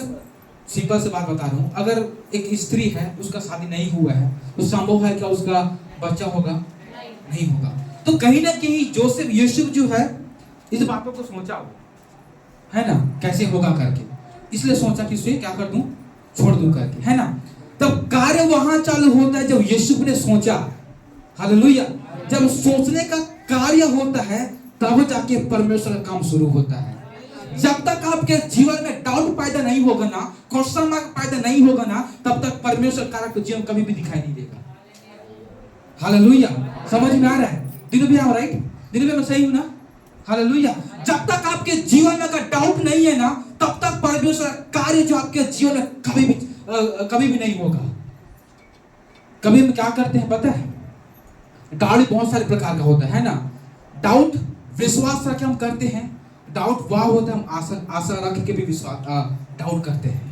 सिंपल से बात बता रहा हूं, अगर एक स्त्री है उसका शादी नहीं हुआ है तो संभव है क्या उसका बच्चा होगा? नहीं होगा। तो कहीं ना कहीं जोसेफ यूसुफ जो है इस बातों को सोचा हो, है ना, कैसे होगा करके, इसलिए सोचा कि इसे क्या कर दूं, छोड़ दूं करके, है ना? तब कार्य वहां चालू होता है जब यूसुफ ने सोचा। हालेलुया। जब सोचने का कार्य होता है तब जाके परमेश्वर का काम शुरू होता है। जब तक आपके जीवन में डाउट पैदा नहीं होगा ना, क्वेश्चन मार्क पैदा नहीं होगा ना, तब तक परमेश्वर कार्य को जीवन कभी भी दिखाई नहीं देगा। हालेलुया। समझ में आ रहा है? दिनों भी राइट? दिनों भी मैं सही हूं ना? हालेलुया। जब तक आपके जीवन में अगर डाउट नहीं है ना, तब तक परमेश्वर कार्य जो आपके जीवन में कभी भी नहीं होगा। कभी हम क्या करते हैं पता है? डाउट बहुत सारे प्रकार का होता है ना? डाउट विश्वास रख के हम करते हैं, डाउट वह होता है हम आशा रख के भी विश्वास डाउट करते हैं,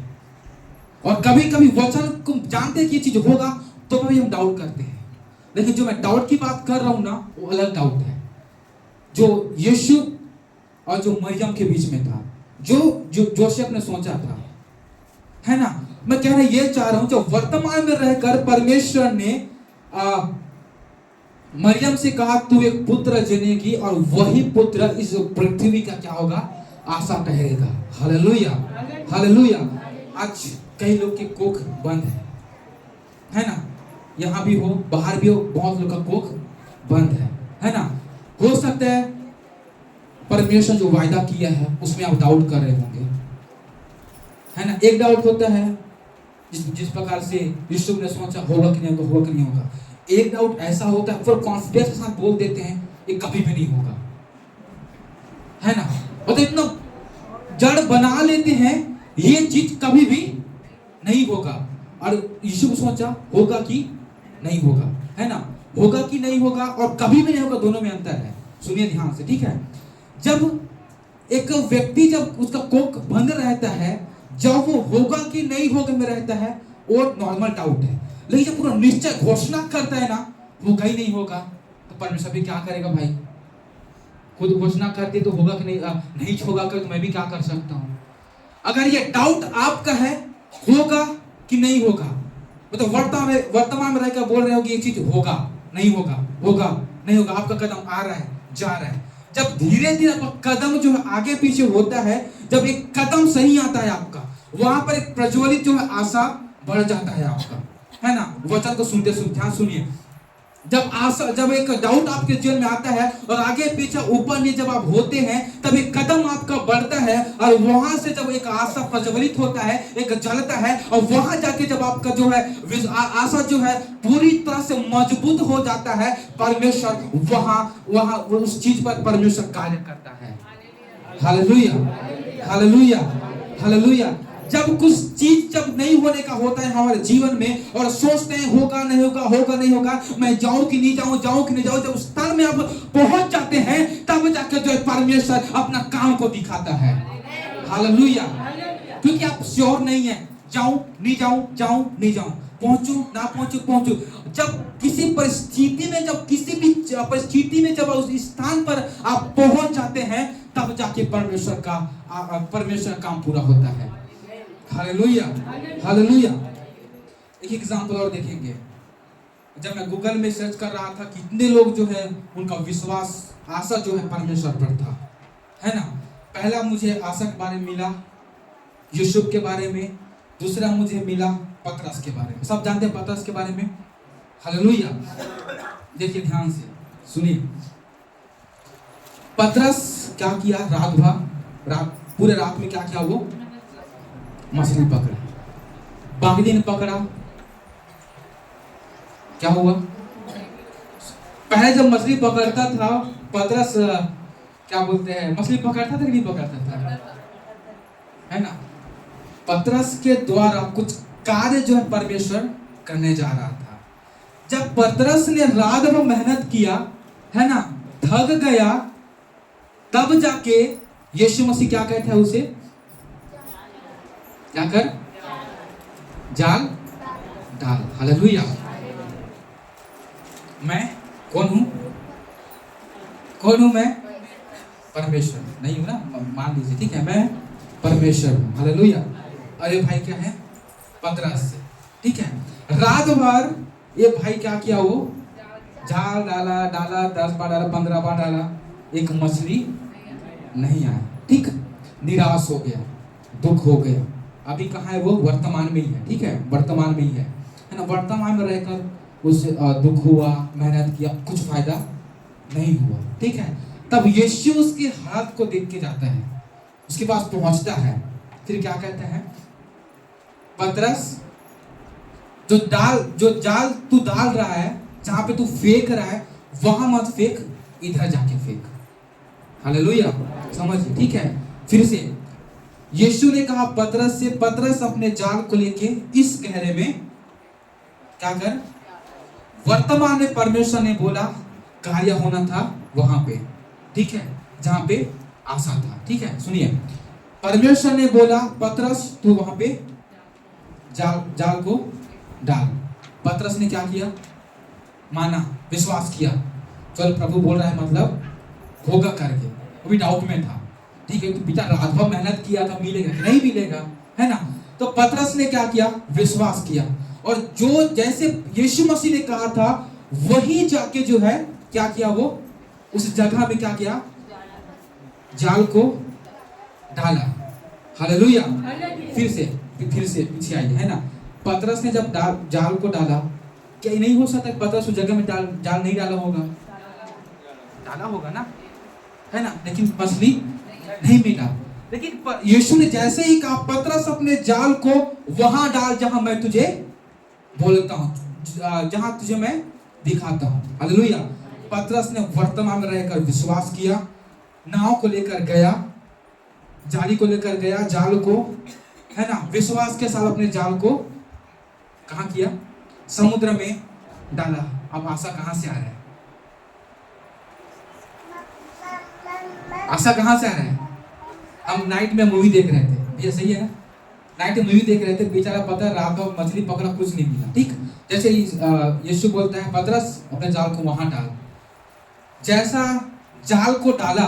और कभी कभी वचन को जानते हैं कि ये चीज होगा तो भी हम डाउट करते हैं। लेकिन जो मैं डाउट की बात कर रहा हूं ना, वो अलग डाउट है जो यीशु और जो मरियम के बीच में था, जो जोसेफ ने सोचा था, है ना? मैं कहना ये चाह रहा हूं, जो वर्तमान में रहकर परमेश्वर ने मरियम से कहा तू एक पुत्र जनेगी और वही पुत्र इस पृथ्वी का क्या होगा? आशा ठहरेगा। Hallelujah, hallelujah. आज कई लोग के कोख बंद है ना? यहाँ भी हो, बाहर भी हो, बहुत लोग का कोख बंद है ना? हो सकता है परमेश्वर जो वायदा किया है उसमें आप डाउट कर रहे होंगे, है ना? एक डाउट होता है जिस प्रकार से यूसुफ ने सोचा होगा कि नहीं होगा, होगा कि नहीं होगा। एक डाउट ऐसा होता है फिर कॉन्फिडेंस के साथ बोल देते हैं ये कभी भी नहीं होगा, है ना? और तो इतना जड़ बना लेते हैं ये चीज कभी भी नहीं होगा। और यीशु सोचा होगा कि नहीं होगा, है ना? होगा कि नहीं होगा और कभी भी नहीं होगा, दोनों में अंतर है। सुनिए ध्यान से, ठीक है? जब एक व्यक्ति जब उसका कोख बंद रहता है, जब वो होगा कि नहीं होगा में रहता है, वो नॉर्मल डाउट है। लेकिन जब पूरा निश्चय घोषणा करता है ना, होगा ही नहीं होगा, तो परमेश्वर भी क्या करेगा भाई? खुद घोषणा करते तो होगा कि नहीं होगा कर, तो मैं भी क्या कर सकता हूँ? अगर ये डाउट आपका है, होगा कि नहीं होगा, मतलब वर्तमान में रहकर बोल रहे हो कि ये चीज होगा नहीं होगा, होगा नहीं होगा, आपका कदम आ रहा है जा रहा है। जब धीरे धीरे आपका कदम जो है आगे पीछे होता है, जब एक कदम सही आता है आपका, वहां पर एक प्रज्वलित जो है आशा बढ़ जाता है आपका, है ना। वचन को सुनते सुनते ध्यान सुनिए, जब एक डाउट आपके जीवन में आता है और आगे पीछे ऊपर नीचे जब आप होते हैं, तब एक कदम आपका बढ़ता है और वहां से जब एक आशा प्रज्वलित होता है, एक जलता है, और वहां जाके जब आपका जो है आशा जो है पूरी तरह से मजबूत हो जाता है, परमेश्वर वहां उस चीज पर परमेश्वर कार्य करता है। Hallelujah, hallelujah, hallelujah. जब कुछ चीज जब नहीं होने का होता है हमारे जीवन में और सोचते हैं होगा नहीं होगा, होगा नहीं होगा, मैं जाऊं कि नहीं जाऊं, जाऊं कि नहीं जाऊं, जब उस स्तर में आप पहुंच जाते हैं तब जाकर जो है परमेश्वर अपना काम को दिखाता है। हालेलुया, क्योंकि आप श्योर नहीं है, जाऊं नहीं जाऊं, जाऊं नहीं जाऊं, पहुंचू ना पहुंचू, पहुंचू। जब किसी परिस्थिति में, जब किसी भी परिस्थिति में जब उस स्थान पर आप पहुंच जाते हैं, तब जाके परमेश्वर का काम पूरा होता है। Hallelujah, hallelujah. एक एग्जांपल और देखेंगे। जब मैं गूगल में सर्च कर रहा था, कितने लोग जो है उनका विश्वास, आशा जो है परमेश्वर पर था, है ना। पहला मुझे आशा के बारे में मिला, यूसुफ के बारे में। दूसरा मुझे मिला पतरस के बारे में। सब जानते हैं पतरस के बारे में। हालेलुया, देखिए ध्यान से सुनिए। पतरस क्या किया, पूरे रात में क्या किया, वो मछली पकड़ा। बाकी दिन पकड़ा, क्या हुआ? पहले जब मछली पकड़ता था पतरस, क्या बोलते हैं, मछली पकड़ता था कि नहीं पकड़ता था, है ना। पतरस के द्वारा कुछ कार्य जो है परमेश्वर करने जा रहा था। जब पतरस ने रात भर मेहनत किया, है ना, थक गया, तब जाके यीशु मसीह क्या कहते हैं उसे, क्या कर, जाल डाल। हालेलुया। मैं कौन हूं? कौन हूं मैं? परमेश्वर नहीं हूं ना, मान लीजिए, ठीक है, मैं परमेश्वर हूं। हालेलुया। अरे भाई क्या है, पतरस, ठीक है। रात भर ये भाई क्या किया, वो जाल डाला, 10 बार डाला, 15 बार डाला, एक मछली नहीं आई, ठीक। निराश हो गया, दुख हो गया। अभी कहाँ है वो? वर्तमान में ही है, ठीक है, वर्तमान में ही है ना। वर्तमान में रहकर उसे दुख हुआ, मेहनत किया, कुछ फायदा नहीं हुआ, ठीक है। तब यीशु उसके हाथ को देख के जाता है, उसके पास पहुंचता है, फिर क्या कहता है, पतरस, जो जाल तू डाल रहा है, जहां पे तू फेंक रहा है, वहां मत फेंक, इधर जाके फेंक। हालेलुया, समझिए, ठीक है। फिर से यीशु ने कहा पतरस से, पतरस अपने जाल को लेके इस गहरे में क्या कर। वर्तमान में परमेश्वर ने बोला कार्य होना था वहां पे, ठीक है, जहां पे आशा था, ठीक है। सुनिए, परमेश्वर ने बोला पतरस तू वहां पे जाल को डाल। पतरस ने क्या किया, माना, विश्वास किया, चल प्रभु बोल रहा है मतलब होगा करके। वो भी डाउट में था, ठीक है, तो बेटा रात भर मेहनत किया था, मिलेगा कि नहीं मिलेगा, है ना। तो पतरस ने क्या किया, विश्वास किया, और जो जैसे यीशु मसीह ने कहा था वही जाके जो है क्या किया, वो उस जगह में क्या किया, जाल को डाला। हालेलुया। फिर से पीछे आई, है ना। पतरस ने जब जाल को डाला, क्या नहीं हो सकता पतरस उस जगह में जाल नहीं डाला होगा, डाला होगा ना, है ना, लेकिन मछली नहीं मिला। लेकिन यीशु ने जैसे ही कहा पतरस अपने जाल को वहां डाल जहां मैं तुझे बोलता हूं, जहां तुझे मैं दिखाता हूं। हालेलुया। पतरस ने वर्तमान में रहकर विश्वास किया, नाव को लेकर गया, जाली को लेकर गया, जाल को, है ना, विश्वास के साथ अपने जाल को कहां किया, समुद्र में डाला। अब आशा कहां से आ रहा है, आशा कहां से आ रहा है? हम नाइट में मूवी देख रहे थे, ये सही है ना, नाइट में मूवी देख रहे थे, बेचारा पता है रात को मछली पकड़ा, कुछ नहीं मिला, ठीक। जैसे यीशु बोलता है पतरस अपने जाल को वहां डाल। जैसा जाल को डाला,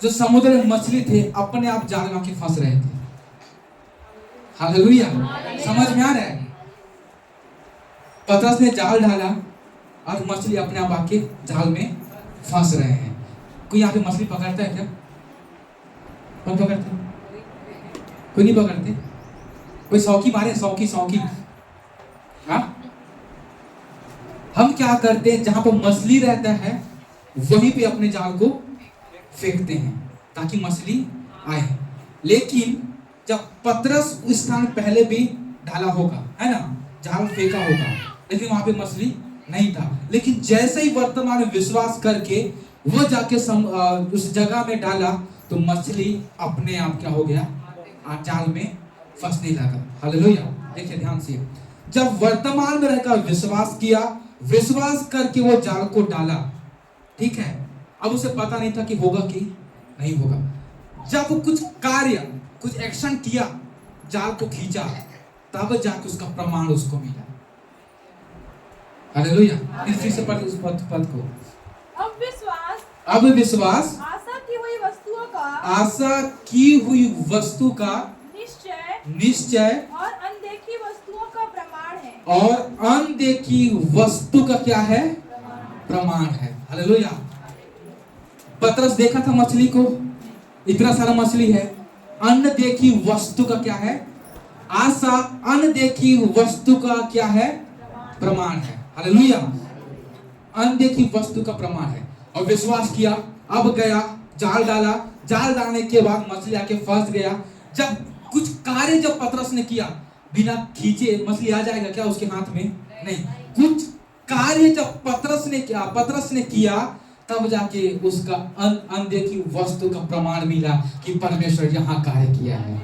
जो समुद्र में मछली थे अपने आप जाल में आके फंस रहे थे, हालेलुया। समझ में आ रहा है? पतरस ने जाल डाला और मछली अपने आप आके जाल में फंस रहे हैं। कोई यहाँ पे मछली पकड़ता है क्या? कौन पकड़ते? कोई नहीं पकड़ते? कोई सौकी मारे, सौकी सौकी। हाँ, हम क्या करते हैं, जहां पर मछली रहता है वहीं पे अपने जाल को फेंकते हैं ताकि मछली आए। लेकिन जब पतरस उस स्थान पहले भी डाला होगा, है ना, जाल फेंका होगा, लेकिन वहां पे मछली नहीं था। लेकिन जैसे ही वर्तमान में विश्वास करके वो जाके उस जगह में डाला तो मछली अपने आप क्या हो गया, जाल में फंसने लगा। हालेलुया। देखिए ध्यान से, जब वर्तमान में रहकर विश्वास किया, विश्वास करके वो जाल को डाला, ठीक है। अब उसे पता नहीं था कि होगा कि नहीं होगा। जब वो कुछ कार्य, कुछ एक्शन किया, जाल को खींचा, तब जाके उसका प्रमाण उसको मिला। हालेलुया। फिर से पढ़ उस पद को। अब विश्वास आशा की हुई वस्तुओं का, आशा की हुई वस्तु का निश्चय और अनदेखी वस्तुओं का प्रमाण है। और अनदेखी वस्तु का क्या है? प्रमाण है। हालेलुया। पतरस देखा था मछली को, इतना सारा मछली है। अनदेखी वस्तु का क्या है? आशा। अनदेखी वस्तु का क्या है? प्रमाण है। हालेलुया। अनदेखी वस्तु का प्रमाण है। और विश्वास किया, अब गया, जाल डाला, जाल डालने के बाद मछली आके फंस गया। जब कुछ कार्य जब पतरस ने किया, बिना खींचे मछली आ जाएगा क्या उसके हाथ में? नहीं। कुछ कार्य जब पतरस ने किया, तब जाके उसका अनदेखी वस्तु का प्रमाण मिला कि परमेश्वर यहाँ कार्य किया है।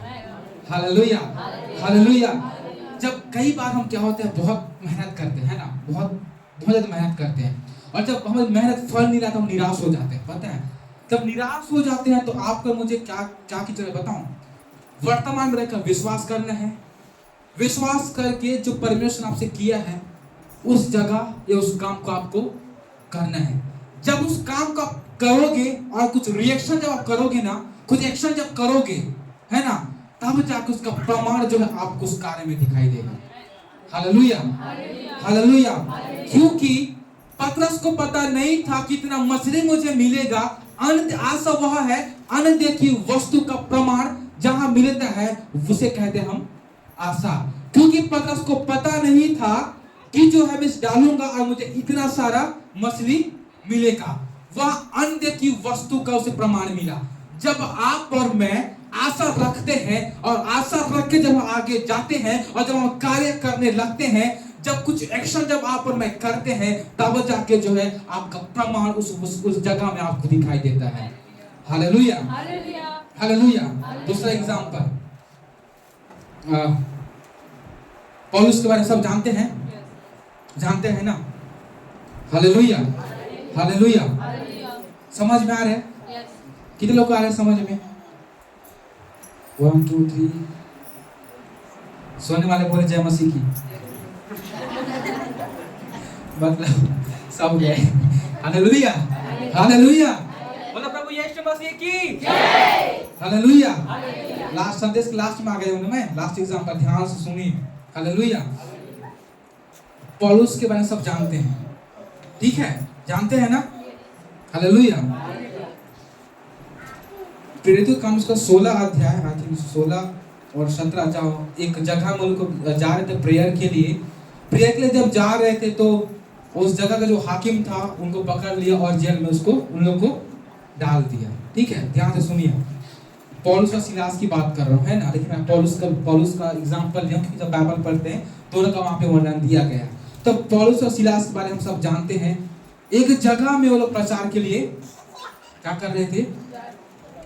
हालेलुया। हालेलुया। जब कई बार हम क्या होते हैं, बहुत मेहनत करते हैं ना, बहुत ज्यादा मेहनत करते हैं, और जब हमें मेहनत फल नहीं रहा तो हम निराश हो जाते हैं। पता है, जब निराश हो जाते हैं तो आपको मुझे क्या की जरूरत बताऊं? वर्तमान में रहकर विश्वास करना है। विश्वास करके जो परमेश्वर आपसे किया है उस जगह या उस काम को आपको करना है। जब उस काम को आप करोगे और कुछ रिएक्शन जब आप करोगे ना, कुछ एक्शन जब करोगे, है ना, तब जाकर उसका प्रमाण जो है आपको उस कार्य में दिखाई देगा। हालेलुया। हालेलुया। क्योंकि पतरस को पता नहीं था कितना मछली मुझे मिलेगा। आशा वह है, अनदेखी वस्तु का प्रमाण जहां मिलता है उसे कहते हम आशा। क्योंकि पतरस को पता नहीं था कि जो है मैं डालूंगा और मुझे इतना सारा मछली मिलेगा। वह अनदेखी वस्तु का उसे प्रमाण मिला। जब आप और मैं आशा रखते हैं और आशा रख के जब हम आगे जाते हैं और जब हम कार्य करने लगते हैं, जब कुछ एक्शन जब आप और मैं करते हैं, तब जाके जो है आपका प्रमाण उस जगह में आपको दिखाई देता है। हालेलुया। हालेलुया। दूसरा एग्जांपल, पौलुस के बारे में सब जानते हैं, जानते हैं ना? हालेलुया। हालेलुया। समझ में आ रहा है? कितने लोग को आ रहा है समझ में? 1 2 3। सोने वाले बोले जय मसीह की, मतलब सब गए। हालेलुया। हालेलुया। बोलो प्रभु यीशु मसीह की जय। हालेलुया। लास्ट संदेश के लास्ट में आ गए मैं, लास्ट एग्जांपल ध्यान से सुनिए। हालेलुया। पौलुस के बारे में सब जानते हैं, ठीक है? जानते हैं ना? हालेलुया। प्रेरितों का काम उसका 16 अध्याय, आई थिंक 16 और 17। जाओ, एक जगह में उनको जा रहे थे प्रेयर के लिए। प्रेयर के लिए जब जा रहे थे तो उस जगह का जो हाकिम था उनको पकड़ लिया और जेल में उसको उन लोगों को डाल दिया। ठीक है, ध्यान से सुनिए। पौलुस और सिलास की बात कर रहा हूँ, है ना? लेकिन मैं पौलुस का एग्जांपल लिया क्योंकि जब बाइबल पढ़ते हैं दोनों का वहाँ पे वर्णन दिया गया। तो पौलुस और सिलास के बारे में हम सब जानते हैं। एक जगह में वो लोग प्रचार के लिए क्या कर रहे थे?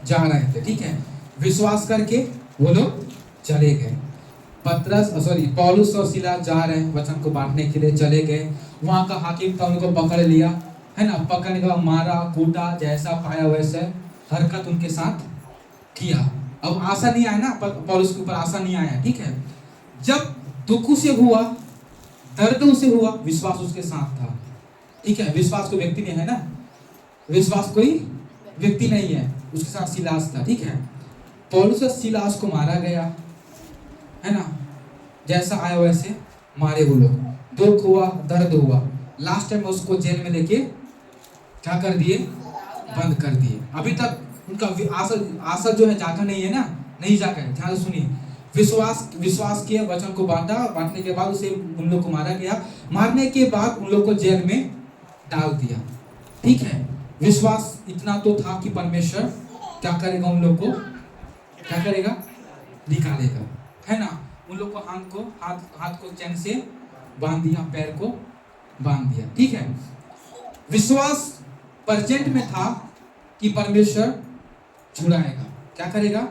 जा रहे थे, ठीक है? विश्वास करके वो लोग चले गए। पौलुस और सिलास जा रहे हैं, वचन को बांटने के लिए चले गए। वहां का हाकिम था, उनको पकड़ लिया, है ना? पकड़ने के बाद मारा कूटा, जैसा पाया वैसे हरकत उनके साथ किया। अब आशा नहीं आया ना, पौलुस के ऊपर आशा नहीं आया, ठीक है? जब दुख से हुआ, दर्द से हुआ, विश्वास उसके साथ था, ठीक है? विश्वास कोई व्यक्ति नहीं है ना, विश्वास कोई व्यक्ति नहीं है, उसके साथ सिलास था, ठीक है? पौलुस और सिलास को मारा गया, है ना, जैसा आया वैसे मारे वो लोग, दुख हुआ, दर्द हुआ, लास्ट टाइम उसको जेल में लेके क्या कर दिए, बंद कर दिए। अभी तक उनका आशा जो है जागा नहीं है ना, नहीं जागा है। ध्यान से सुनिए, विश्वास किया, वचन को बांटने के बाद उसे उन लोग को मारा गया, मारने के बाद उन लोग को जेल में डाल दिया। ठीक है, विश्वास इतना तो था कि परमेश्वर क्या करेगा, उन लोग को क्या करेगा, निकालेगा, है ना। उन लोग को हाथ को चैन से बांध दिया, पैर को बांध दिया। ठीक है, विश्वास प्रेजेंट में था कि परमेश्वर छुड़ाएगा, क्या करेगा,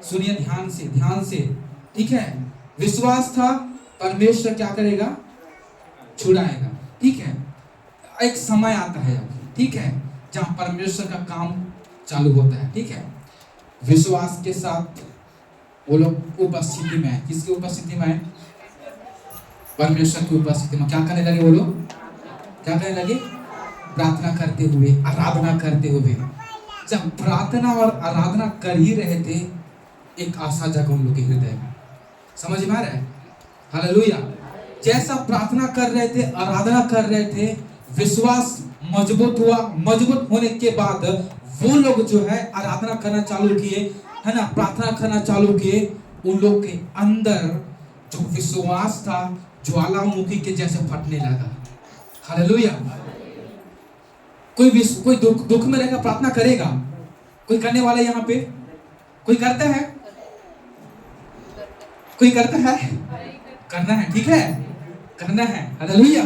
सुनिए ध्यान से। ठीक है, विश्वास था परमेश्वर क्या करेगा, छुड़ाएगा। ठीक है, एक समय आता है अब, ठीक है, जहां परमेश्वर का काम चालू होता है। ठीक है, विश्वास के साथ वो लोग उपस्थिति में है, किसकी उपस्थिति में है, परमेश्वर की उपस्थिति में। क्या करने लगे वो लोग, क्या करने लगे, प्रार्थना करते हुए, आराधना करते हुए। जब प्रार्थना और आराधना कर ही रहे थे, एक आशा जगा उन लोग के हृदय में। समझ में आ रहा है, हालेलुया। जैसा प्रार्थना कर रहे थे, आराधना कर रहे थे, विश्वास मजबूत हुआ। मजबूत होने के बाद वो लोग जो है आराधना करना चालू किए, है ना, प्रार्थना करना चालू किए। उन लोग के अंदर जो विश्वास था ज्वालामुखी के जैसे फटने लगा। हालेलुया। कोई दुख में रहकर प्रार्थना करेगा, कोई करने वाला यहाँ पे, कोई करता है, कोई करता है, करना है, ठीक है, करना है। हालेलुया।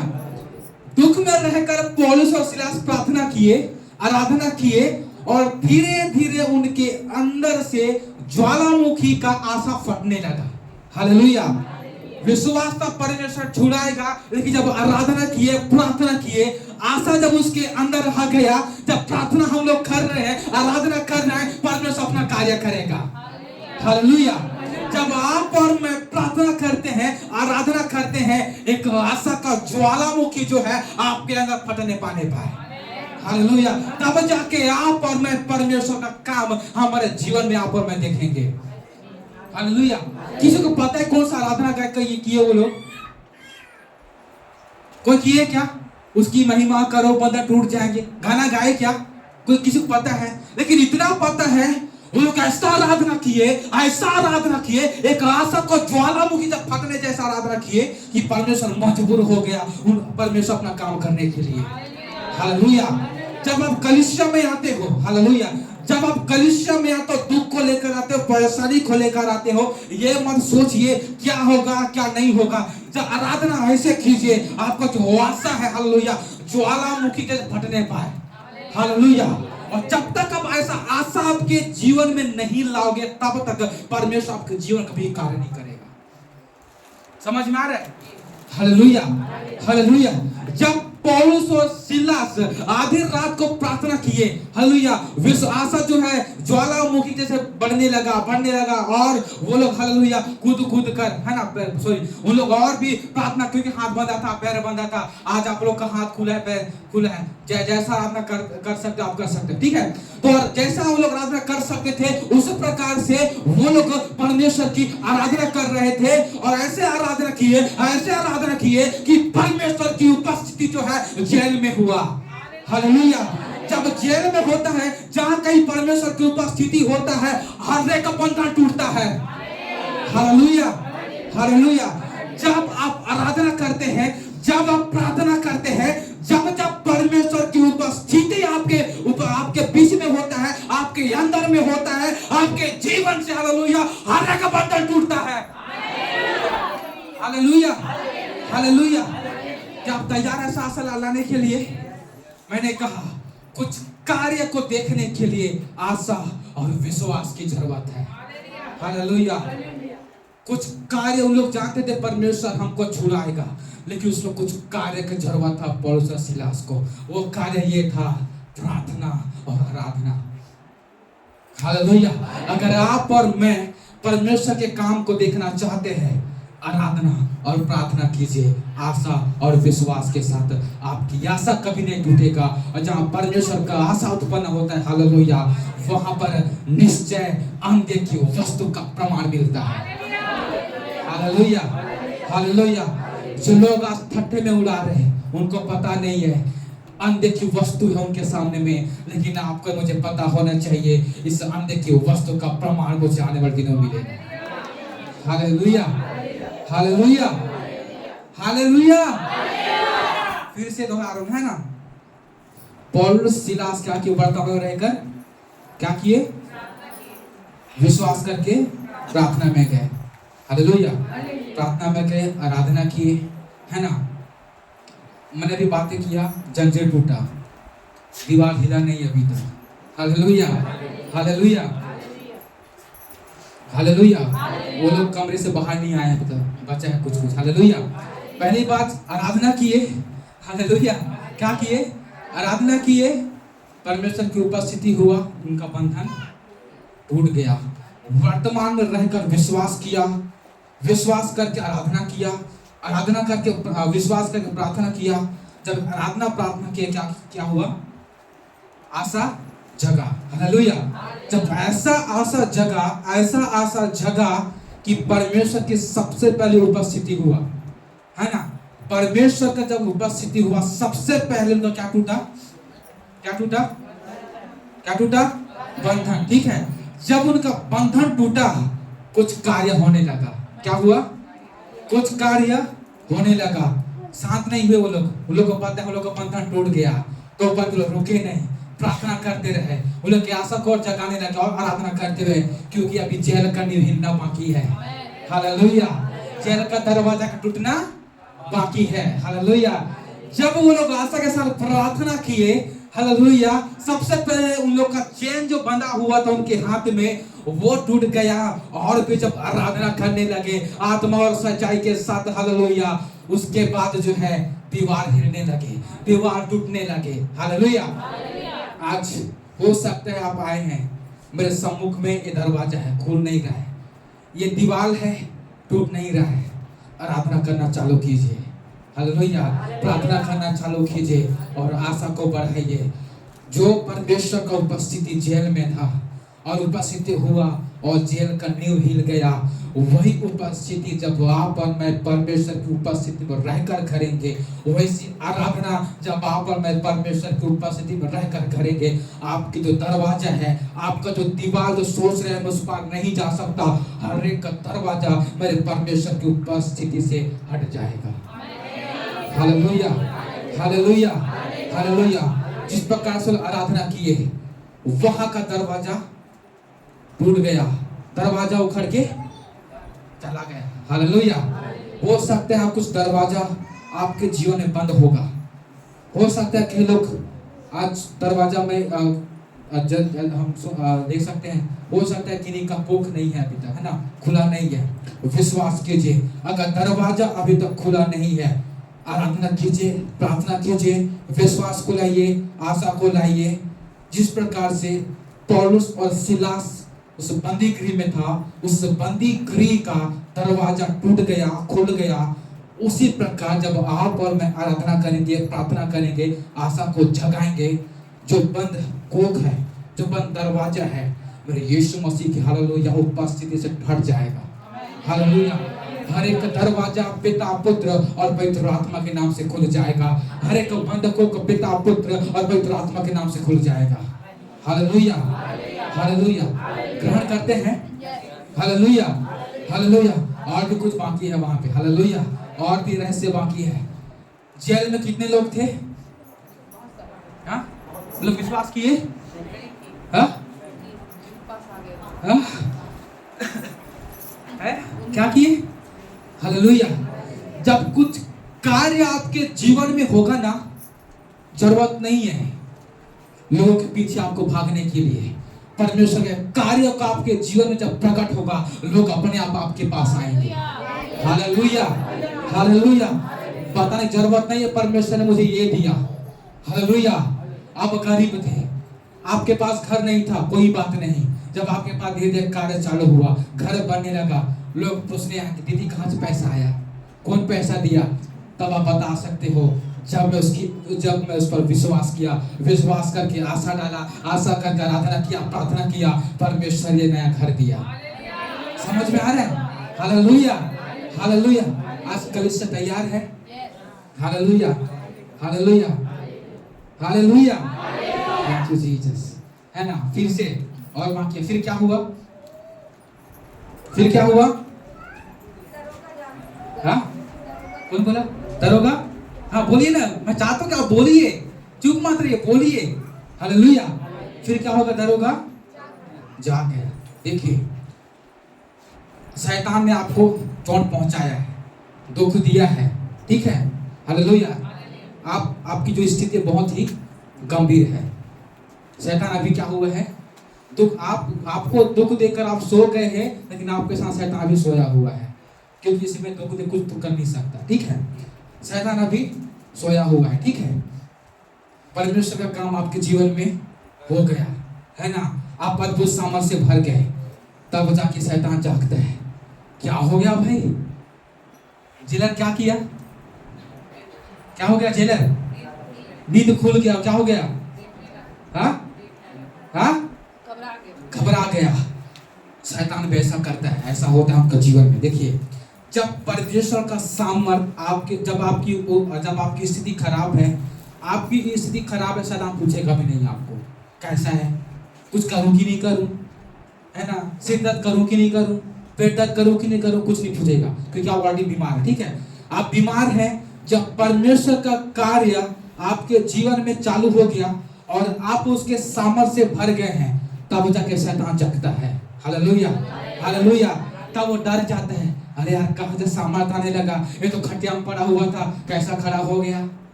दुख में रहकर पौलुस और सिलास प्रार्थना किए, आराधना किए, और धीरे धीरे उनके अंदर से ज्वालामुखी का आशा फटने लगा। हालेलुया। विश्वास था परमेश्वर छुड़ाएगा, लेकिन जब आराधना किए, प्रार्थना किए, आशा जब उसके अंदर आ गया, जब प्रार्थना हम लोग कर रहे हैं, आराधना कर रहे हैं, परमेश्वर अपना कार्य करेगा। हालेलुया। जब आप और मैं प्रार्थना करते हैं, आराधना करते हैं, एक आशा का ज्वालामुखी जो है आपके अंदर फटने पाने पाए। हालेलुया। तब जाके आप और मैं परमेश्वर का काम हमारे जीवन में आप और मैं देखेंगे। हालेलुया। किसी को पता है कौन सा आराधना का ये किए वो लोग, कोई किए क्या, उसकी महिमा करो बंधन टूट जाएंगे, गाना गाए क्या, कोई किसी को पता है? लेकिन इतना पता है वो लोग ऐसा आराधना किए, एक आशा को ज्वालामुखी जब फटने जैसा आराधना किए कि परमेश्वर मजबूर हो गया परमेश्वर अपना काम करने के लिए। हालेलुया। जब आप कलीसिया में आते हो, हालेलुया, जब आप कलीसिया में आते हो, दुख को लेकर आते हो, परेशानी को लेकर आते हो, ये मत सोचिए क्या होगा क्या नहीं होगा। जब आराधना ऐसे कीजिए, आपका जो आशा है, हालेलुया, ज्वालामुखी के फटने पाए। हालेलुया। और जब तक आप ऐसा आशा आपके जीवन में नहीं लाओगे, तब तक परमेश्वर आपके जीवन कभी कार्य नहीं करेगा। समझ में आ रहा है? Hallelujah, hallelujah. जब पौलुस और सिलास आधी रात को प्रार्थना किए, हालेलुया, विश्व आशा जो है ज्वालामुखी जैसे बढ़ने लगा, और वो लोग हालेलुया कूद कर, है ना, उन लोग और भी प्रार्थना, क्योंकि हाथ बंधा था, पैर बंधा था। आज आप लोग का हाथ खुला है, पैर खुला है, जैसा आराधना कर सकते आप कर सकते, ठीक है। तो जैसा वो लोग आराधना कर सकते थे, उस प्रकार से वो लोग परमेश्वर की आराधना कर रहे थे, और ऐसे आराधना किए कि परमेश्वर की उपस्थिति जो है जेल में हुआ। हालेलुया। जब जेल में होता है, जहां कहीं परमेश्वर की उपस्थिति होता है, हर एक का बंधन टूटता है। Hallelujah, hallelujah. जब आप आराधना करते हैं, जब आप प्रार्थना करते हैं, जब परमेश्वर की उपस्थिति आपके बीच में होता है, आपके अंदर में होता है, आपके जीवन से, हालेलुया, हर एक का बंधन टूटता है। Hallelujah, hallelujah. क्या आप तैयार है आशा लाने के लिए? मैंने कहा कुछ कार्य को देखने के लिए आशा और विश्वास की जरूरत है। हालेलुया। कुछ कार्य उन लोग जानते थे परमेश्वर हमको छुड़ाएगा, लेकिन उसमें कुछ कार्य की जरूरत था पौलुस और सिलास को। वो कार्य ये था प्रार्थना और आराधना। हालेलुया। अगर आप और मैं परमेश्वर के काम को देखना चाहते हैं, आराधना और प्रार्थना कीजिए, आशा और विश्वास के साथ। आपकी आशा कभी नहीं टूटेगा, और जहाँ परमेश्वर का आशा उत्पन्न होता है, हालेलुया, वहां पर निश्चय अंधे की वस्तु का प्रमाण मिलता है। Hallelujah, hallelujah. जो लोग आज ठट्ठे में उड़ा रहे हैं, उनको पता नहीं है अनदेखी वस्तु है उनके सामने में, लेकिन आपको मुझे पता होना चाहिए इस अनदेखी वस्तु का प्रमाण मुझे आने वाले दिनों में मिलेगा। Hallelujah, hallelujah, hallelujah. फिर से दोहरा रहा हूं, है ना। पौलुस सिलास क्या किए, वार्ता में रहकर क्या किए, विश्वास करके प्रार्थना में गए। हालेलुया, प्रार्थना में गए, आराधना किए, है ना। मैंने भी बातें किया, जंजीर टूटा, दीवार हिला नहीं अभी तक। Hallelujah, hallelujah, hallelujah. वो लोग कमरे से बाहर नहीं आए अभी तक, बचा है कुछ कुछ। हालेलुया। पहली बात आराधना किए, हालेलुया। क्या किए, आराधना किए, परमेश्वर की उपस्थिति हुआ, उनका बंधन टूट गया। वर्तमान में रहकर विश्वास किया, विश्वास करके आराधना किया, आराधना करके विश्वास करके प्रार्थना किया। जब आराधना प्रार्थना किया, क्या क्या हुआ, आशा जगा। हालेलुया। जब ऐसा आशा जगा कि परमेश्वर की सबसे पहले उपस्थिति हुआ, है ना। परमेश्वर का जब उपस्थिति हुआ, सबसे पहले उनका क्या टूटा, क्या टूटा, क्या टूटा, बंधन। ठीक है। जब उनका बंधन टूटा, कुछ कार्य होने लगा। क्या हुआ, कुछ कार्य होने लगा। शांत नहीं हुए वो लोग को पता है वो लोग का बंधन टूट गया, तो पर लोग रुके नहीं, प्रार्थना करते रहे। वो लोग की आशा को जगाने लगे और आराधना करते रहे, क्योंकि अभी जेल का निर्हिंदा बाकी है। हालेलुया। जेल का दरवाजा का टूटना बाकी है। हालेलुया। जब वो लोग आशा के साथ प्रार्थना किए, हालेलुया, सबसे पहले उन लोग का चेन जो बंधा हुआ था उनके हाथ में, वो टूट गया। और फिर जब आराधना करने लगे आत्मा और सच्चाई के साथ, हालेलुया, उसके बाद जो है दीवार हिलने लगे, दीवार टूटने लगे। हालेलुया। आज हो सकता है आप आए हैं, मेरे सम्मुख में ये दरवाजा है, खुल नहीं रहा है, ये दीवार है, टूट नहीं रहा है। आराधना करना चालू कीजिए, हालेलुया, प्रार्थना करना चालू कीजिए और आशा को बढ़ाइए। जो परमेश्वर का उपस्थिति जेल में था और उपस्थिति हुआ और जेल का नींव हिल गया, वही उपस्थिति जब आप और मैं परमेश्वर की उपस्थिति में रहकर करेंगे, वैसी आराधना जब आप और मैं परमेश्वर की उपस्थिति में रहकर करेंगे, आपकी जो दरवाजा है, आपका जो दीवार जो सोच रहे हैं उस पर नहीं जा सकता, हर एक का दरवाजा मेरे परमेश्वर की उपस्थिति से हट जाएगा। Hallelujah, hallelujah, hallelujah. जिस प्रकार से आराधना किए, वहां का दरवाजा टूट गया, दरवाजा उखड़ के चला गया। हालेलुया। हो सकता है कुछ दरवाजा आपके जीवन में बंद होगा। हो सकता है कि लोग आज दरवाजा में हम देख सकते हैं, हो सकता है किन्हीं का कोख नहीं है अभी तक, है ना, खुला नहीं है। विश्वास कीजिए, अगर दरवाजा अभी तक खुला नहीं है, आराधना कीजिए, प्रार्थना कीजिए, विश्वास को लाइए, आशा को लाइए। जिस प्रकार से पौलुस और सिलास उस बंदी गृह में था, उस बंदी गृह का दरवाजा टूट गया, खुल गया, उसी प्रकार जब आप और मैं आराधना करेंगे, प्रार्थना करेंगे, आशा को जगाएंगे, जो बंद कोख है, जो बंद दरवाजा है, मेरे यीशु मसीह की हालेलुया उपस्थिति से फट जाएगा। हालेलुया। हर एक दरवाजा पिता, पुत्र और पवित्र आत्मा के नाम से खुल जाएगा। हर एक बंद कोख पिता, पुत्र और पवित्र आत्मा के नाम से खुल जाएगा। Hallelujah, hallelujah. ग्रहण करते हैं, हालेलुया, हालेलुया। और भी कुछ बाकी है वहां पे, हालेलुया, और भी रहस्य बाकी है। जेल में कितने लोग थे, हाँ, लोग विश्वास किए, हाँ, हाँ, क्या किए, हालेलुया। जब कुछ कार्य आपके जीवन में होगा ना, जरूरत नहीं है लोगों के पीछे आपको भागने के लिए। परमेश्वर के कार्य का आपके जीवन में जब प्रकट होगा, लोग अपने आप आपके पास आएंगे। Hallelujah, hallelujah. पता नहीं, जरूरत नहीं है परमेश्वर ने मुझे ये दिया, हालेलुया। आप गरीब थे, आपके पास घर नहीं था, कोई बात नहीं। जब आपके पास धीरे धीरे कार्य चालू हुआ, घर बनने लगा, लोग पूछने आए, दीदी कहाँ से पैसा आया, कौन पैसा दिया, तब आप बता सकते हो, जब मैं उस पर विश्वास किया, विश्वास करके आशा डाला, आशा करके आराधना किया, प्रार्थना किया, परमेश्वर ये नया घर दिया। समझ में आ रहा है, हालेलुया, हालेलुया। आज कलीसिया तैयार है। Hallelujah, hallelujah, hallelujah. Thank you Jesus, है ना। फिर से और बाकी फिर क्या हुआ? फिर क्या हुआ? हाँ, कौन बोला? दरोगा? हाँ बोलिए ना, मैं चाहता हूँ कि आप बोलिए, चुप मत रहिए, बोलिए। हालेलुया। फिर क्या होगा? दरोगा जाग गया। देखिए, शैतान ने आपको चोट पहुंचाया है, दुख दिया है, ठीक है। हालेलुया। आपकी जो स्थिति बहुत ही गंभीर है। शैतान अभी क्या हुआ है? दुख, आपको दुख देकर आप सो गए हैं, लेकिन आपके साथ शैतान अभी सोया हुआ है, क्योंकि इसमें दुख दे कुछ तो कर नहीं सकता, ठीक है। शैतान अभी सोया हुआ है, ठीक है। परमेश्वर का काम आपके जीवन में हो गया है ना। आप अद्भुत सामर्थ्य से भर गए, तब जाके शैतान जागता है। क्या हो गया भाई? जेलर क्या किया? क्या हो गया? जेलर नींद खुल गया, क्या हो गया? हाँ हाँ, घबरा गया। शैतान वैसा करता है, ऐसा होता है आपका जीवन में। देखिए, जब परमेश्वर का सामर्थ आपके, जब आपकी स्थिति खराब है, आपकी स्थिति खराब है, शैतान पूछेगा भी नहीं आपको कैसा है, कुछ करूं कि नहीं करूं, है ना, सिर दर्द करूं कि नहीं करूं, पेट दर्द करूं कि नहीं करूं, कुछ नहीं पूछेगा, क्योंकि आप ऑलरेडी बीमार है, ठीक है। आप बीमार हैं। जब परमेश्वर का कार्य आपके जीवन में चालू हो गया और आप उसके सामर्थ्य से भर गए हैं, तब जाके शैतान जगता है। Hallelujah, hallelujah. तब वो डर जाता है, अरे यार कहां से सामर्थ आने लगा, ये तो खटिया में पड़ा हुआ था, कैसा खड़ा हो गया।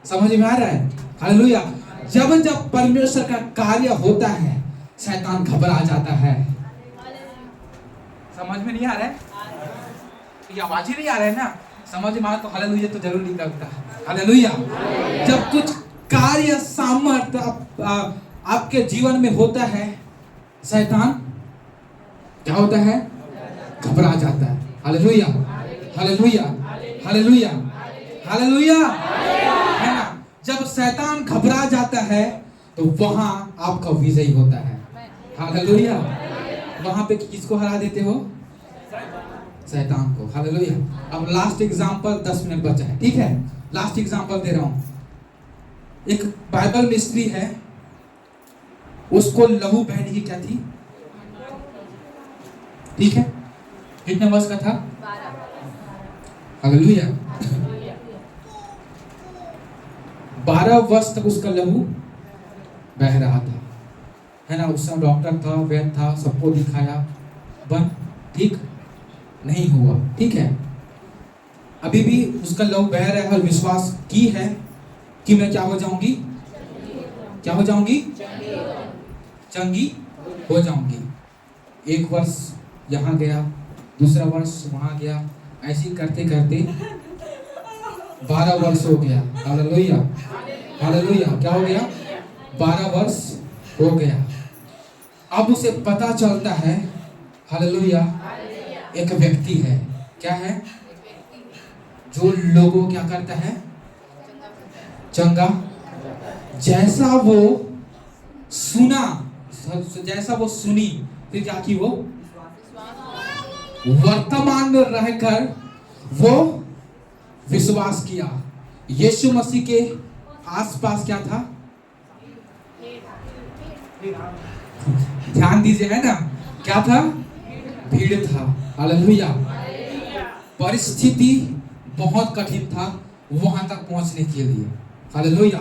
समझ में आ रहा है? हालेलुया। जब परमेश्वर का कार्य होता है, शैतान घबरा जाता है। समझ में नहीं आ रहा है? ये आवाज ही नहीं आ रहा है ना। समझ में आ तो हालेलुया तो जरूर निकलता है। हालेलुया। जब कुछ कार्य सामर्थ आपके जीवन में होता है, शैतान क्या होता है? घबरा जाता है। हालेलुया, हालेलुया, हालेलुया, हालेलुया, है ना। जब शैतान घबरा जाता है तो वहां आपका विजय होता है। हालेलुया। वहां पे किसको हरा देते हो? शैतान को। हालेलुया। अब लास्ट एग्जांपल, 10 मिनट बचा है, ठीक है। लास्ट एग्जांपल दे रहा हूं। एक बाइबल में स्त्री है, उसको लहू बहने की क्या थी? ठीक है, कितने वर्ष का था? 12। हालेलुया। 12 वर्ष तक उसका लहू बह रहा था, है ना। उस समय डॉक्टर था, वैद्य था, सबको दिखाया, बंद, ठीक नहीं हुआ, ठीक है। अभी भी उसका लहू बह रहा है और विश्वास की है कि मैं क्या हो जाऊंगी? क्या हो जाऊंगी? चंगी हो जाऊंगी। 1 वर्ष यहाँ गया, दूसरा वर्ष वहां गया, ऐसे करते करते 12 वर्ष हो गया। Hallelujah, hallelujah. क्या हो गया? 12 वर्ष हो गया। अब उसे पता चलता है, हालेलुया, एक व्यक्ति है, क्या है? जो लोगों क्या करता है? चंगा। जैसा वो सुना, जैसा वो सुनी, फिर क्या की? वो वर्तमान में रहकर वो विश्वास किया। यीशु मसीह के आसपास क्या था? ध्यान दीजिए, है ना, क्या था? भीड़ था। हालेलुया। परिस्थिति बहुत कठिन था वहां तक पहुंचने के लिए। हालेलुया।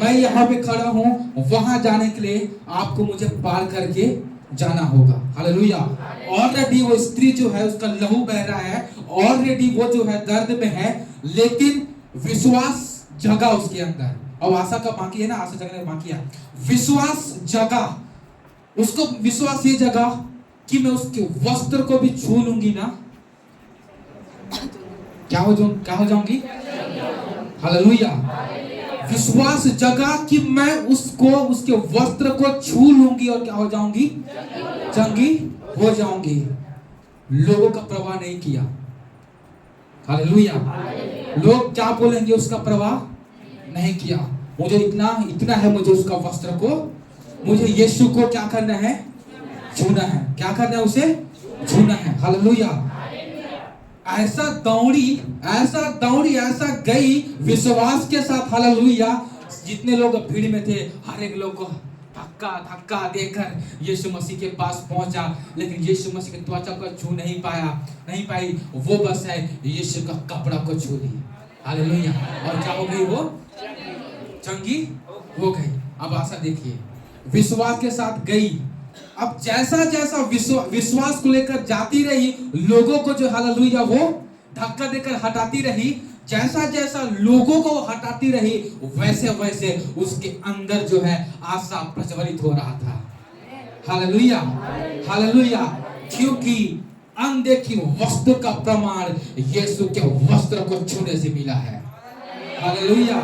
मैं यहाँ पे खड़ा हूँ, वहां जाने के लिए आपको मुझे पार करके जाना होगा। हालेलुया। ऑलरेडी वो स्त्री जो है उसका लहू बह रहा है, ऑलरेडी वो जो है दर्द में है, लेकिन विश्वास जगा उसके अंदर। और आशा का बाकी है ना, आशा जगने बाकी है। विश्वास जगा उसको, विश्वास ये जगा कि मैं उसके वस्त्र को भी छू लूंगी ना, क्या हो जाऊंगी? हालेलुया। विश्वास जगा कि मैं उसको, उसके वस्त्र को छू लूंगी और क्या हो जाऊंगी? चंगी हो जाऊंगी। लोगों का परवाह नहीं किया। हालेलुया। लोग क्या बोलेंगे उसका परवाह नहीं किया। मुझे इतना है, मुझे उसका वस्त्र को, मुझे यीशु को क्या करना है? छूना है। क्या करना है? उसे छूना है। हालेलुया। ऐसा दौड़ी ऐसा गई विश्वास के साथ, हालेलुया। जितने लोग भीड़ में थे हर एक लोग को धक्का देकर यीशु मसीह के पास पहुंचा, लेकिन यीशु मसीह की त्वचा को छू नहीं पाई। वो बस है यीशु का कपड़ा को छू ली, हालेलुया। और क्या हो गई? वो चंगी हो गई। अब आशा देखिए, विश्वास के साथ गई। अब जैसा विश्वास को लेकर जाती रही, लोगों को जो हालेलुया वो धक्का देकर हटाती रही, जैसा लोगों को हटाती रही, वैसे उसके अंदर जो है आशा प्रज्वलित हो रहा था, हालेलुया। क्योंकि अनदेखी वस्तु का प्रमाण यीशु के वस्त्र को छूने से मिला है, हालेलुया।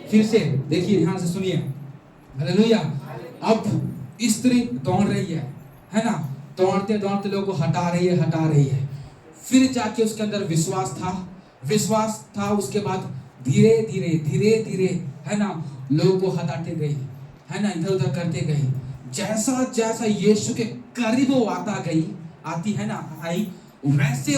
फिर से देखिए, ध्यान से सुनिए, हालेलुया। अब स्त्री दौड़ रही है ना, दौड़ते लोगों को हटा रही है। फिर जाके उसके अंदर विश्वास था। उसके बाद धीरे है ना, लोगों को हटाते गई, है ना, इधर उधर करते गई। जैसा यीशु के करीब वो आती है ना, आई, वैसे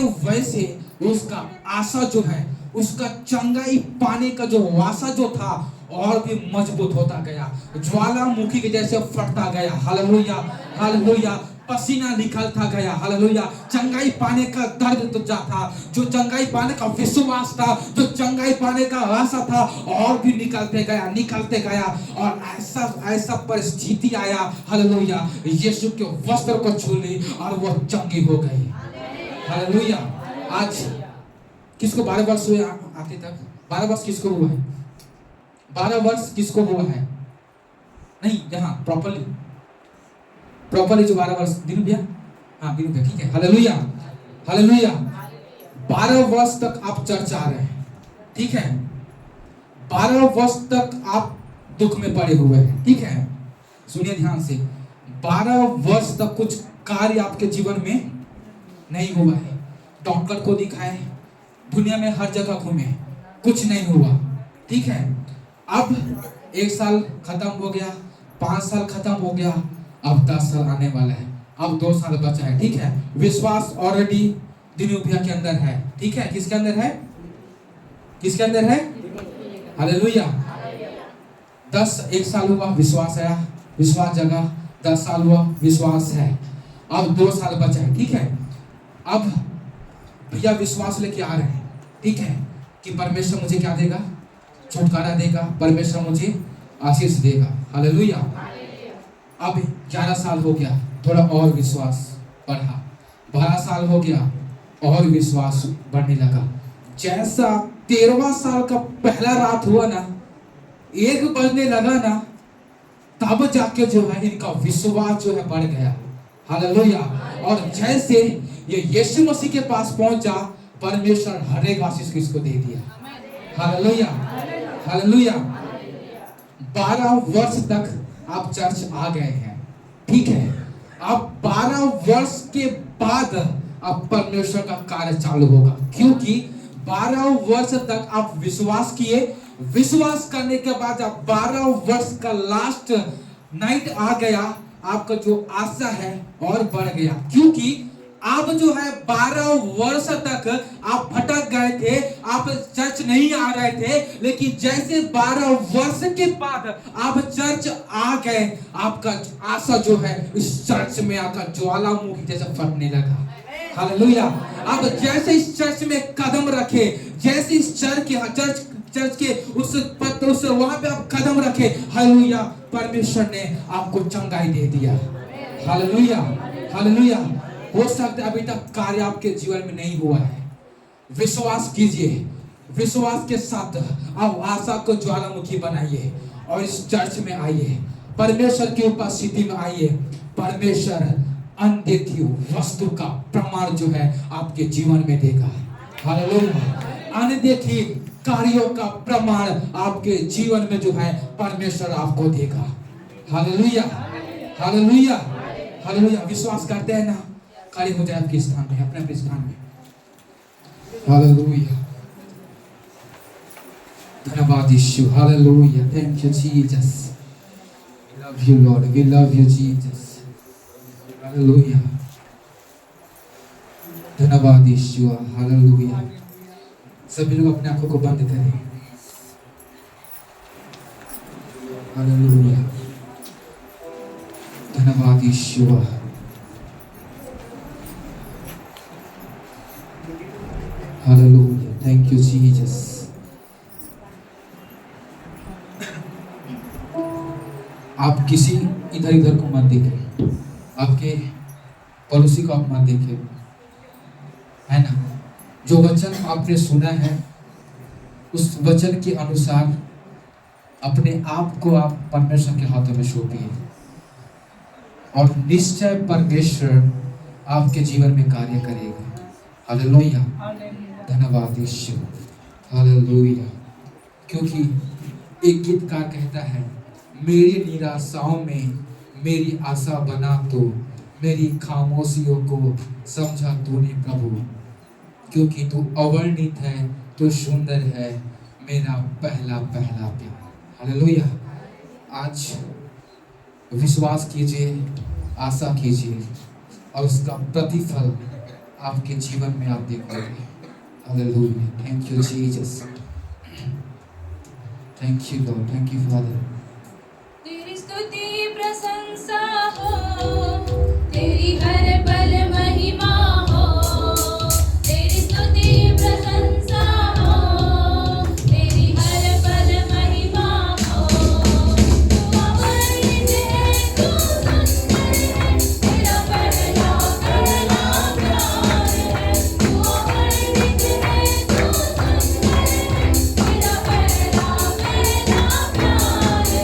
उसका आशा जो है, उसका चंगाई पाने का जो वासा जो था और भी मजबूत होता गया, ज्वालामुखी के जैसे फटता गया, हालेलुया। पसीना निकलता गया, हालेलुया। चंगाई पाने का दर्द तो था, जो चंगाई पाने का विश्वास था, जो चंगाई पाने का आशा था, और भी निकलते गया। और ऐसा परिस्थिति आया, हालेलुया, यीशु के वस्त्र को छू ली और वो चंगी हो गई, हालेलुया। आज किसको 12 वर्ष हुए आते तक? 12 वर्ष किसको हुआ है? 12 वर्ष किसको हुआ है? नहीं, यहाँ प्रॉपर्ली जो 12 वर्ष, दिनू भैया, हाँ दिनू भैया, ठीक है, हालेलुया। 12 वर्ष तक आप चर्च आ रहे हैं, ठीक है। 12 वर्ष तक आप दुख में पड़े हुए हैं, ठीक है। सुनिए ध्यान से, 12 वर्ष तक कुछ कार्य आपके जीवन में नहीं हुआ है। डॉक्टर को दिखाए, दुनिया में हर जगह घूमे, कुछ नहीं हुआ, ठीक है। अब 1 साल खत्म हो गया, 5 साल खत्म हो गया, अब 10 साल आने वाला है, अब 2 साल बचा है, ठीक है। विश्वास ऑलरेडी दिनू भैया के अंदर है, ठीक है। किसके अंदर है? हालेलुया। 1 साल हुआ, विश्वास आया, विश्वास जगा। 10 साल हुआ, विश्वास है। अब 2 साल बचा है, ठीक है। अब भैया विश्वास लेके आ रहे हैं, ठीक है, कि परमेश्वर मुझे क्या देगा? छुटकारा देगा, परमेश्वर मुझे आशीष देगा, हालेलुया। अब 11 साल हो गया, थोड़ा और विश्वास बढ़ा। 12 साल हो गया और विश्वास बढ़ने लगा। जैसा 13वां साल का पहला रात हुआ ना, 1 बजने लगा ना, तब जाके जो है इनका विश्वास जो है बढ़ गया, हालेलुया। और जैसे ये यीशु मसीह के पास पहुंचा, परमेश्वर हर एक आशीष किसको दे दिया, हालेलुया। 12 वर्ष तक आप चर्च आ गए हैं, ठीक है। अब 12 वर्ष के बाद अब परमेश्वर का कार्य चालू होगा, क्योंकि 12 वर्ष तक आप विश्वास किए। विश्वास करने के बाद अब 12 वर्ष का लास्ट नाइट आ गया, आपका जो आशा है और बढ़ गया, क्योंकि आप जो है 12 वर्ष तक आप भटक गए थे, आप चर्च नहीं आ रहे थे, लेकिन जैसे 12 वर्ष के बाद आप चर्च आ गए, आपका आशा जो है इस चर्च में आकर ज्वालामुखी जैसा फटने लगा, हालेलुया। आप जैसे इस चर्च में कदम रखे, जैसे इस चर्च के उस वहां पे आप कदम रखे, हालेलुया, परमेश्वर ने आपको चंगाई दे दिया, हालेलुया। हो सकता है अभी तक कार्य आपके जीवन में नहीं हुआ है, विश्वास कीजिए, विश्वास के साथ आप आशा को ज्वालामुखी बनाइए और इस चर्च में आइए, परमेश्वर की उपस्थिति में आइए। परमेश्वर अनदेखी वस्तु का प्रमाण जो है आपके जीवन में देगा, हालेलुया। अनदेखी कार्यों का प्रमाण आपके जीवन में जो है परमेश्वर आपको देगा, हालेलुया, हालेलुया, हालेलुया। विश्वास करते हैं ना? खड़े हो जाए आपके स्थान में, अपने स्थान में, हालेलुया। धन्यवाद यीशु, hallelujah. Thank you Jesus, we love you Lord, we love you Jesus, hallelujah. धन्यवाद यीशु, हालेलुया। सभी लोग अपने आंखों को बंद करें। हालेलुया, धन्यवाद यीशु। Hallelujah, thank you Jesus. आप किसी इधर इधर को मत देखें, आपके पड़ोसी को आप मत देखें, है ना। जो वचन आपने सुना है उस वचन के अनुसार अपने आप को आप परमेश्वर के हाथों में सौंपिए और निश्चय परमेश्वर आपके जीवन में कार्य करेगा। हालेलुया, धन्यवाद यीशु, हालेलुया। क्योंकि एक गीतकार कहता है, मेरी निराशाओं में मेरी आशा बना तो, मेरी खामोशियों को समझा तूने प्रभु, क्योंकि तू अवर्णित है, तू सुंदर है, मेरा पहला पहला प्यार। हालेलुया। आज विश्वास कीजिए, आशा कीजिए और उसका प्रतिफल आपके जीवन में आप देखोगे। Hallelujah, thank you Jesus, thank you Lord, thank you father. तेरी स्तुति प्रशंसा हो, तेरी हर पल महिमा हो, तेरी स्तुति प्रशंसा हो, तेरी हर पल महिमा हो। तू अवर्णित है, तू सुंदर है, तेरा पहला पहला प्यार है। तू अवर्णित है, तू सुंदर है, तेरा पहला पहला प्यार है।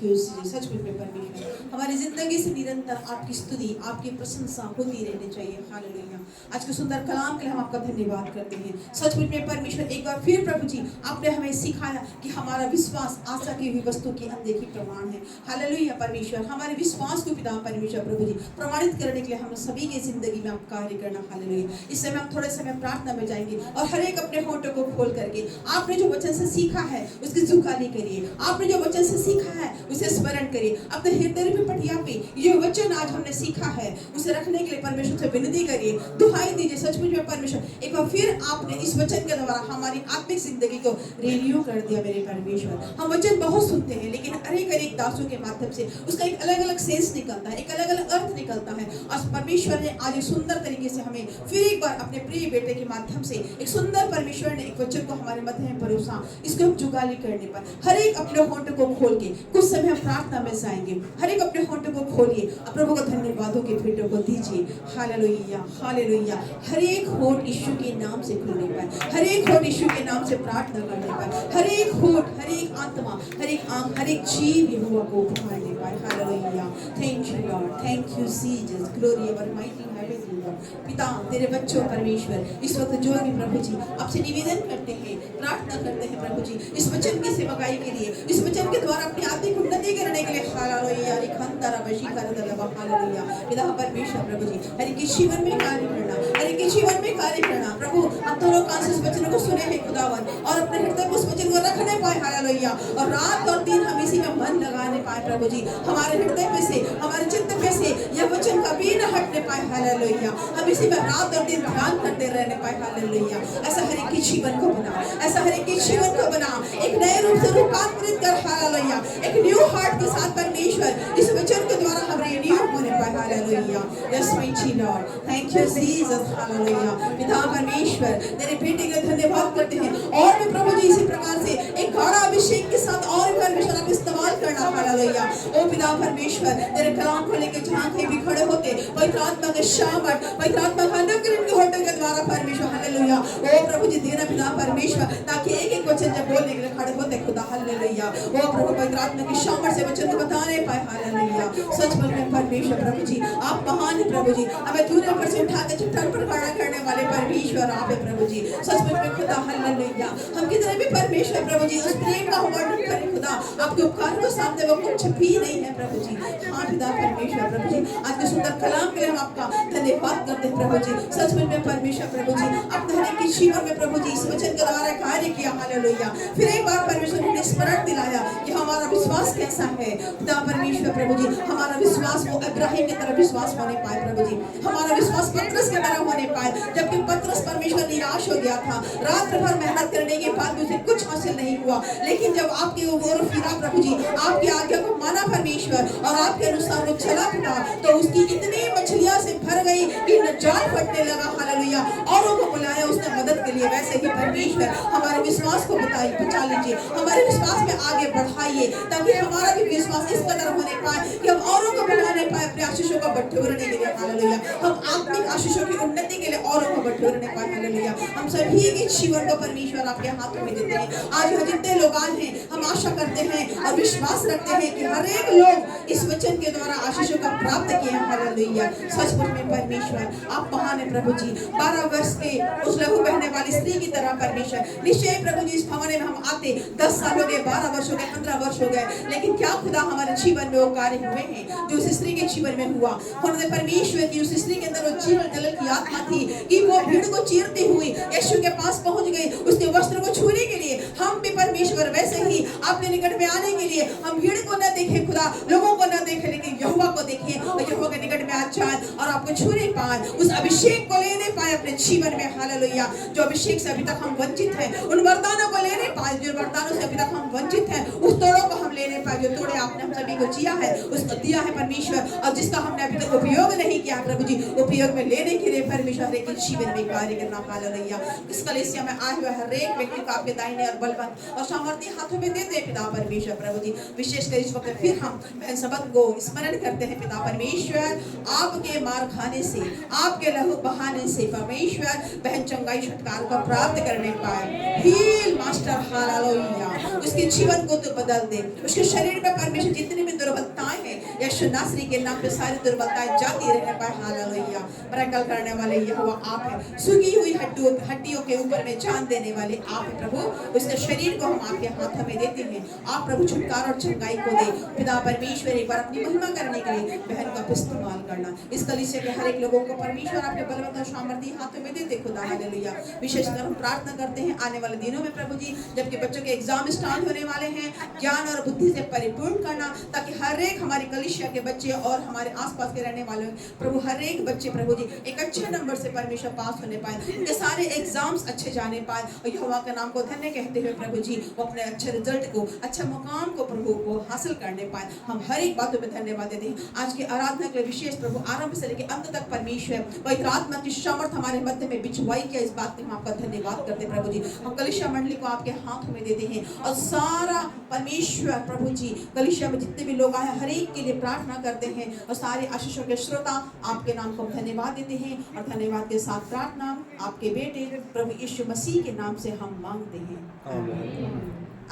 यू सचमुच में परमेश्वर हमारी जिंदगी से निरंतर आपकी स्तुति आपकी प्रशंसा होती रहनी चाहिए। हालेलुया। आज के सुंदर कलाम के लिए हम आपका धन्यवाद करते हैं। सचमुच में परमेश्वर एक बार फिर प्रभु जी आपने हमें सिखाया कि हमारा विश्वास आशा की हुई वस्तु की अनदेखी प्रमाण है। हालेलुया परमेश्वर हमारे विश्वास को पिता परमेश्वर प्रभु जी प्रमाणित करने के लिए हम सभी की जिंदगी में आप कार्य करना। हालेलुया। इस समय हम थोड़े समय प्रार्थना में जाएंगे और हर एक अपने होठों को खोल करके आपने जो वचन से सीखा है उसकी जुकाली करिए। आपने जो वचन से सीखा है उसे स्मरण करिए। अपने हृदय में पटिया पे ये वचन आज हमने सीखा है उसे रखने के लिए परमेश्वर से विनती करिए, दुहाई दीजिए। सचमुच में परमेश्वर एक बार फिर आपने इस वचन के द्वारा हमारी आत्मिक जिंदगी को रिन्यू कर दिया। मेरे परमेश्वर हम वचन बहुत सुनते हैं लेकिन अनेक दासों के माध्यम से उसका एक अलग अलग सेंस निकलता है, एक अलग अलग अर्थ निकलता है। और परमेश्वर ने आज एक सुंदर तरीके से हमें फिर एक बार अपने प्रिय बेटे के माध्यम से एक सुंदर परमेश्वर ने एक वचन को हमारे मध्य में परोसा। इसको हम जुगाली करने पर हर एक अपने होंठ को खोल के कुछ समय हम प्रार्थना में जाएंगे। हर एक अपने होंठ को खोलिए, प्रभु को धन्यवादों के भेंटों को दीजिए। Hallelujah hallelujah. हर एक होंठ यीशु के नाम से खुलने पर, हर एक होंठ यीशु के नाम से प्रार्थना करने पर, हर एक होंठ, हर एक आत्मा, हर एक आंख, हर एक जीव यहोवा को पुकारने पर। Hallelujah. Thank you Lord, thank you Jesus, glory our mighty heavenly God. पिता तेरे बच्चों परमेश्वर इस वक्त जो भी प्रभु जी आपसे निवेदन करते हैं, प्रार्थना करते हैं प्रभु जी इस वचन की सेवकाई के लिए, इस वचन के द्वारा अपनी आत्मिक उन्नति करने के लिए। हालेलुया रिखंतरा वशीकरदलवा। हालेलुया। पिता परमेश्वर प्रभु जी हर एक के जीवन में कार्य करना, हर एक के जीवन में कार्य करना। प्रभु हम दोनों कान से इस वचन को सुने हैं खुदावन और अपने हृदय में उस वचन को रखने पाए। हालेलुया। और रात और दिन हम इसी में मन लगाने पाए प्रभु जी। हमारे हृदय में से, हमारे चित्त में से यह वचन कभी न हटने पाए। हालेलुया। हम इसी में रात और दिन ध्यान करते रहने पाए। हालेलुया। ऐसा हर एक के जीवन को बना, ऐसा हर एक के जीवन को बना, एक नए रूप से रूपांतरित कर। हालेलुया। एक न्यू हार्ट के साथ परमेश्वर इस वचन के द्वारा हम रिन्यू होने पाए। Hallelujah. Yes my Lord, thank you Jesus. Hallelujah. पिता परमेश्वर तेरे बेटे का धन्यवाद करते हैं और भी प्रभु जी इसी प्रकार से एक गाढ़ा अभिषेक के साथ और भी परमेश्वर आप इस्तेमाल करना। हालेलुया। ओ पिता परमेश्वर तेरे कलाम को लेकर जहाँ कहीं भी खड़े होते पवित्र आत्मा के शामत, पवित्र आत्मा का अनुग्रह के होटल के द्वारा परमेश्वर। हालेलुया। ओ प्रभु जी देना पिता परमेश्वर ताकि एक एक वचन जब बोलने के लिए खड़े होते खुदा। हालेलुया। ओ प्रभु पवित्र आत्मा की शामत से वचन को बताने पाए। हालेलुया। सच में परमेश्वर प्रभु जी आप महान है प्रभु जी। हमें दूर पर से उठा के चट्टान पर खड़ा करने वाले परमेश्वर आप है प्रभु जी। सच में खुदा। हालेलुया। हम कितने भी परमेश्वर प्रभु जी उस प्रेम का वर्णन करें खुदा, आपके उपकार को सामने वो कुछ भी नहीं है प्रभु जी। हाँ पिता परमेश्वर प्रभु जी आज के सुंदर कलाम के लिए हम आपका धन्यवाद करते हैं प्रभु जी। सच में परमेश्वर प्रभु जी अपने हर एक के जीवन में प्रभु जी इस वचन के द्वारा कार्य किया। हालेलुया। फिर एक बार परमेश्वर ने स्मरण दिलाया कि हमारा विश्वास कैसा है। पिता परमेश्वर प्रभु जी हमारा विश्वास वो इब्राहिम की तरह विश्वास होने पाए प्रभु जी। हमारा विश्वास पतरस की तरह होने पाए। जबकि पतरस परमेश्वर निराश हो गया था, रात भर मेहनत करने के बाद भी उसे कुछ हासिल नहीं हुआ, लेकिन जब आपके ओर फिरा प्रभु जी, आपकी आज्ञा को माना परमेश्वर और आपके अनुसार वो चला पिता, तो उसकी इतनी मछलियां से भर गई कि जाल फटने लगा। हालेलुया। औरों को बुलाया उसने मदद के लिए। वैसे ही परमेश्वर हमारे विश्वास को बचा लीजिए, हमारे विश्वास में आगे बढ़ाइए ताकि हमारा भी विश्वास इस कदर होने पाए कि हम औरों को बुलाने पाए अपने आशीषों का बटोरने के लिए। हालेलुया। हम आत्मिक आशीषों की उन्नति के लिए औरों को बटोरने पाए। हालेलुया। हम सभी के जीवन को परमेश्वर आपके हाथों में देते हैं। आज यहाँ जितने लोग आए हैं हम आशा करते हैं और विश्वास रखते हैं कि हर एक लोग इस वचन के द्वारा आशीषों का प्राप्त किए हैं। हालेलुया। सचमुच में परमेश्वर आप महान है प्रभु जी। 12 वर्ष के उस लहू बहने वाली स्त्री की तरह परमेश्वर निश्चय प्रभु जी इस भवन में हम आते 10 साल हो गए, 12 वर्ष हो गए, 15 वर्ष हो गए, लेकिन क्या खुदा हमारे जीवन में वो कार्य हुए हैं जो उस स्त्री के जीवन में हुआ। उन्होंने परमेश्वर की उस स्त्री के अंदर वो जीवन जल की आत्मा थी कि वो भीड़ को चीरती हुई यीशु के पास पहुंच गई उसके वस्त्र को छूने के लिए। हम भी परमेश्वर वैसे ही आपके निकट में आने के लिए हम भीड़ को न देखें खुदा, लोगों को न देखें, लेकिन यहोवा को देखें और यहोवा के निकट में आ जाए और आपको छूने पाए, उस अभिषेक को लेने पाए अपने जीवन में। हालेलुया। जो अभिषेक से अभी तक हम वंचित हैं, उन वरदानों को लेने पाए जो वरदानों से अभी तक हम वंचित हैं, उस तोड़ों को हम लेने पाए जो तोड़े आपने हम सभी को जिया है, उसको दिया है परमेश्वर, और जिसका हमने अभी तक उपयोग नहीं किया प्रभु जी, उपयोग में लेने के लिए परमेश्वर हर एक के जीवन में कार्य करना। हालेलुया। इस कलीसिया में आए हुए हर एक व्यक्ति को आपके दाहिने और बलवंत और सामर्थ्य हाथों में देते हैं पिता परमेश्वर प्रभु जी। विशेषकर इस वक्त फिर हम बहन सबक को स्मरण करते हैं पिता परमेश्वर, आपके मार खाने से, आपके लहू बहाने से परमेश्वर बहन चंगाई छुटकारा को प्राप्त करने पाए। Heal master. हालेलुया। उसके जीवन को तो बदल दे, उसके शरीर में परमेश्वर जितनी भी दुर्बलताएं हैं यीशु नासरी के नाम पे सारी दुर्बलताएं जाती रहे पाए। हालेलुया। मिरेकल करने वाले यहोवा आप है। सूखी हुई हड्डियों के ऊपर में जान देने वाले आप है प्रभु। उसके शरीर को हम आपके हाथों में देते हैं। आप प्रभु छुटकारा और चंगाई को दे। पिता परमेश्वर एक बार अपनी महिमा करने के लिए बहन का इस्तेमाल करना। इस कलीसिया के हर एक लोगों को परमेश्वर आपके बलवंत और सामर्थी हाथों में देते खुदा। हालेलुया। विशेषकर हम प्रार्थना करते हैं आने वाले दिनों में प्रभु जी, जबकि बच्चों के एग्जाम स्टार्ट होने वाले हैं, ज्ञान और बुद्धि से परिपूर्ण करना, ताकि हर एक हमारी कलीसिया के बच्चे और हमारे आसपास के रहने वाले प्रभु हर एक बच्चे प्रभु जी एक अच्छे नंबर से परमेश्वर पास होने पाए, उनके सारे एग्जाम्स अच्छे जाने पाए और यहोवा के नाम को धन्य कहते हुए प्रभु जी वो अपने अच्छे रिजल्ट को, अच्छे मुकाम को प्रभु को हासिल करने पाए। हम हर एक बातों में धन्यवाद देते हैं। आज की आराधना के लिए विशेष प्रभु आरंभ से लेकर अंत तक परमेश्वर पवित्र आत्मा की सामर्थ हमारे मध्य में बिछवाई किया, इस बात के हम आपका धन्यवाद करते हैं प्रभु जी। हम कलीसिया मंडली को आपके हाथों में देते हैं और सारा परमेश्वर प्रभु जी कलीसिया में जितने भी लोग आए हर एक के लिए प्रार्थना करते हैं और सारे आशीषों के श्रोता आपके नाम को धन्यवाद देते हैं और धन्यवाद के साथ प्रार्थना आपके बेटे प्रभु यीशु मसीह के नाम से हम मांगते हैं।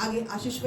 आगे आशीष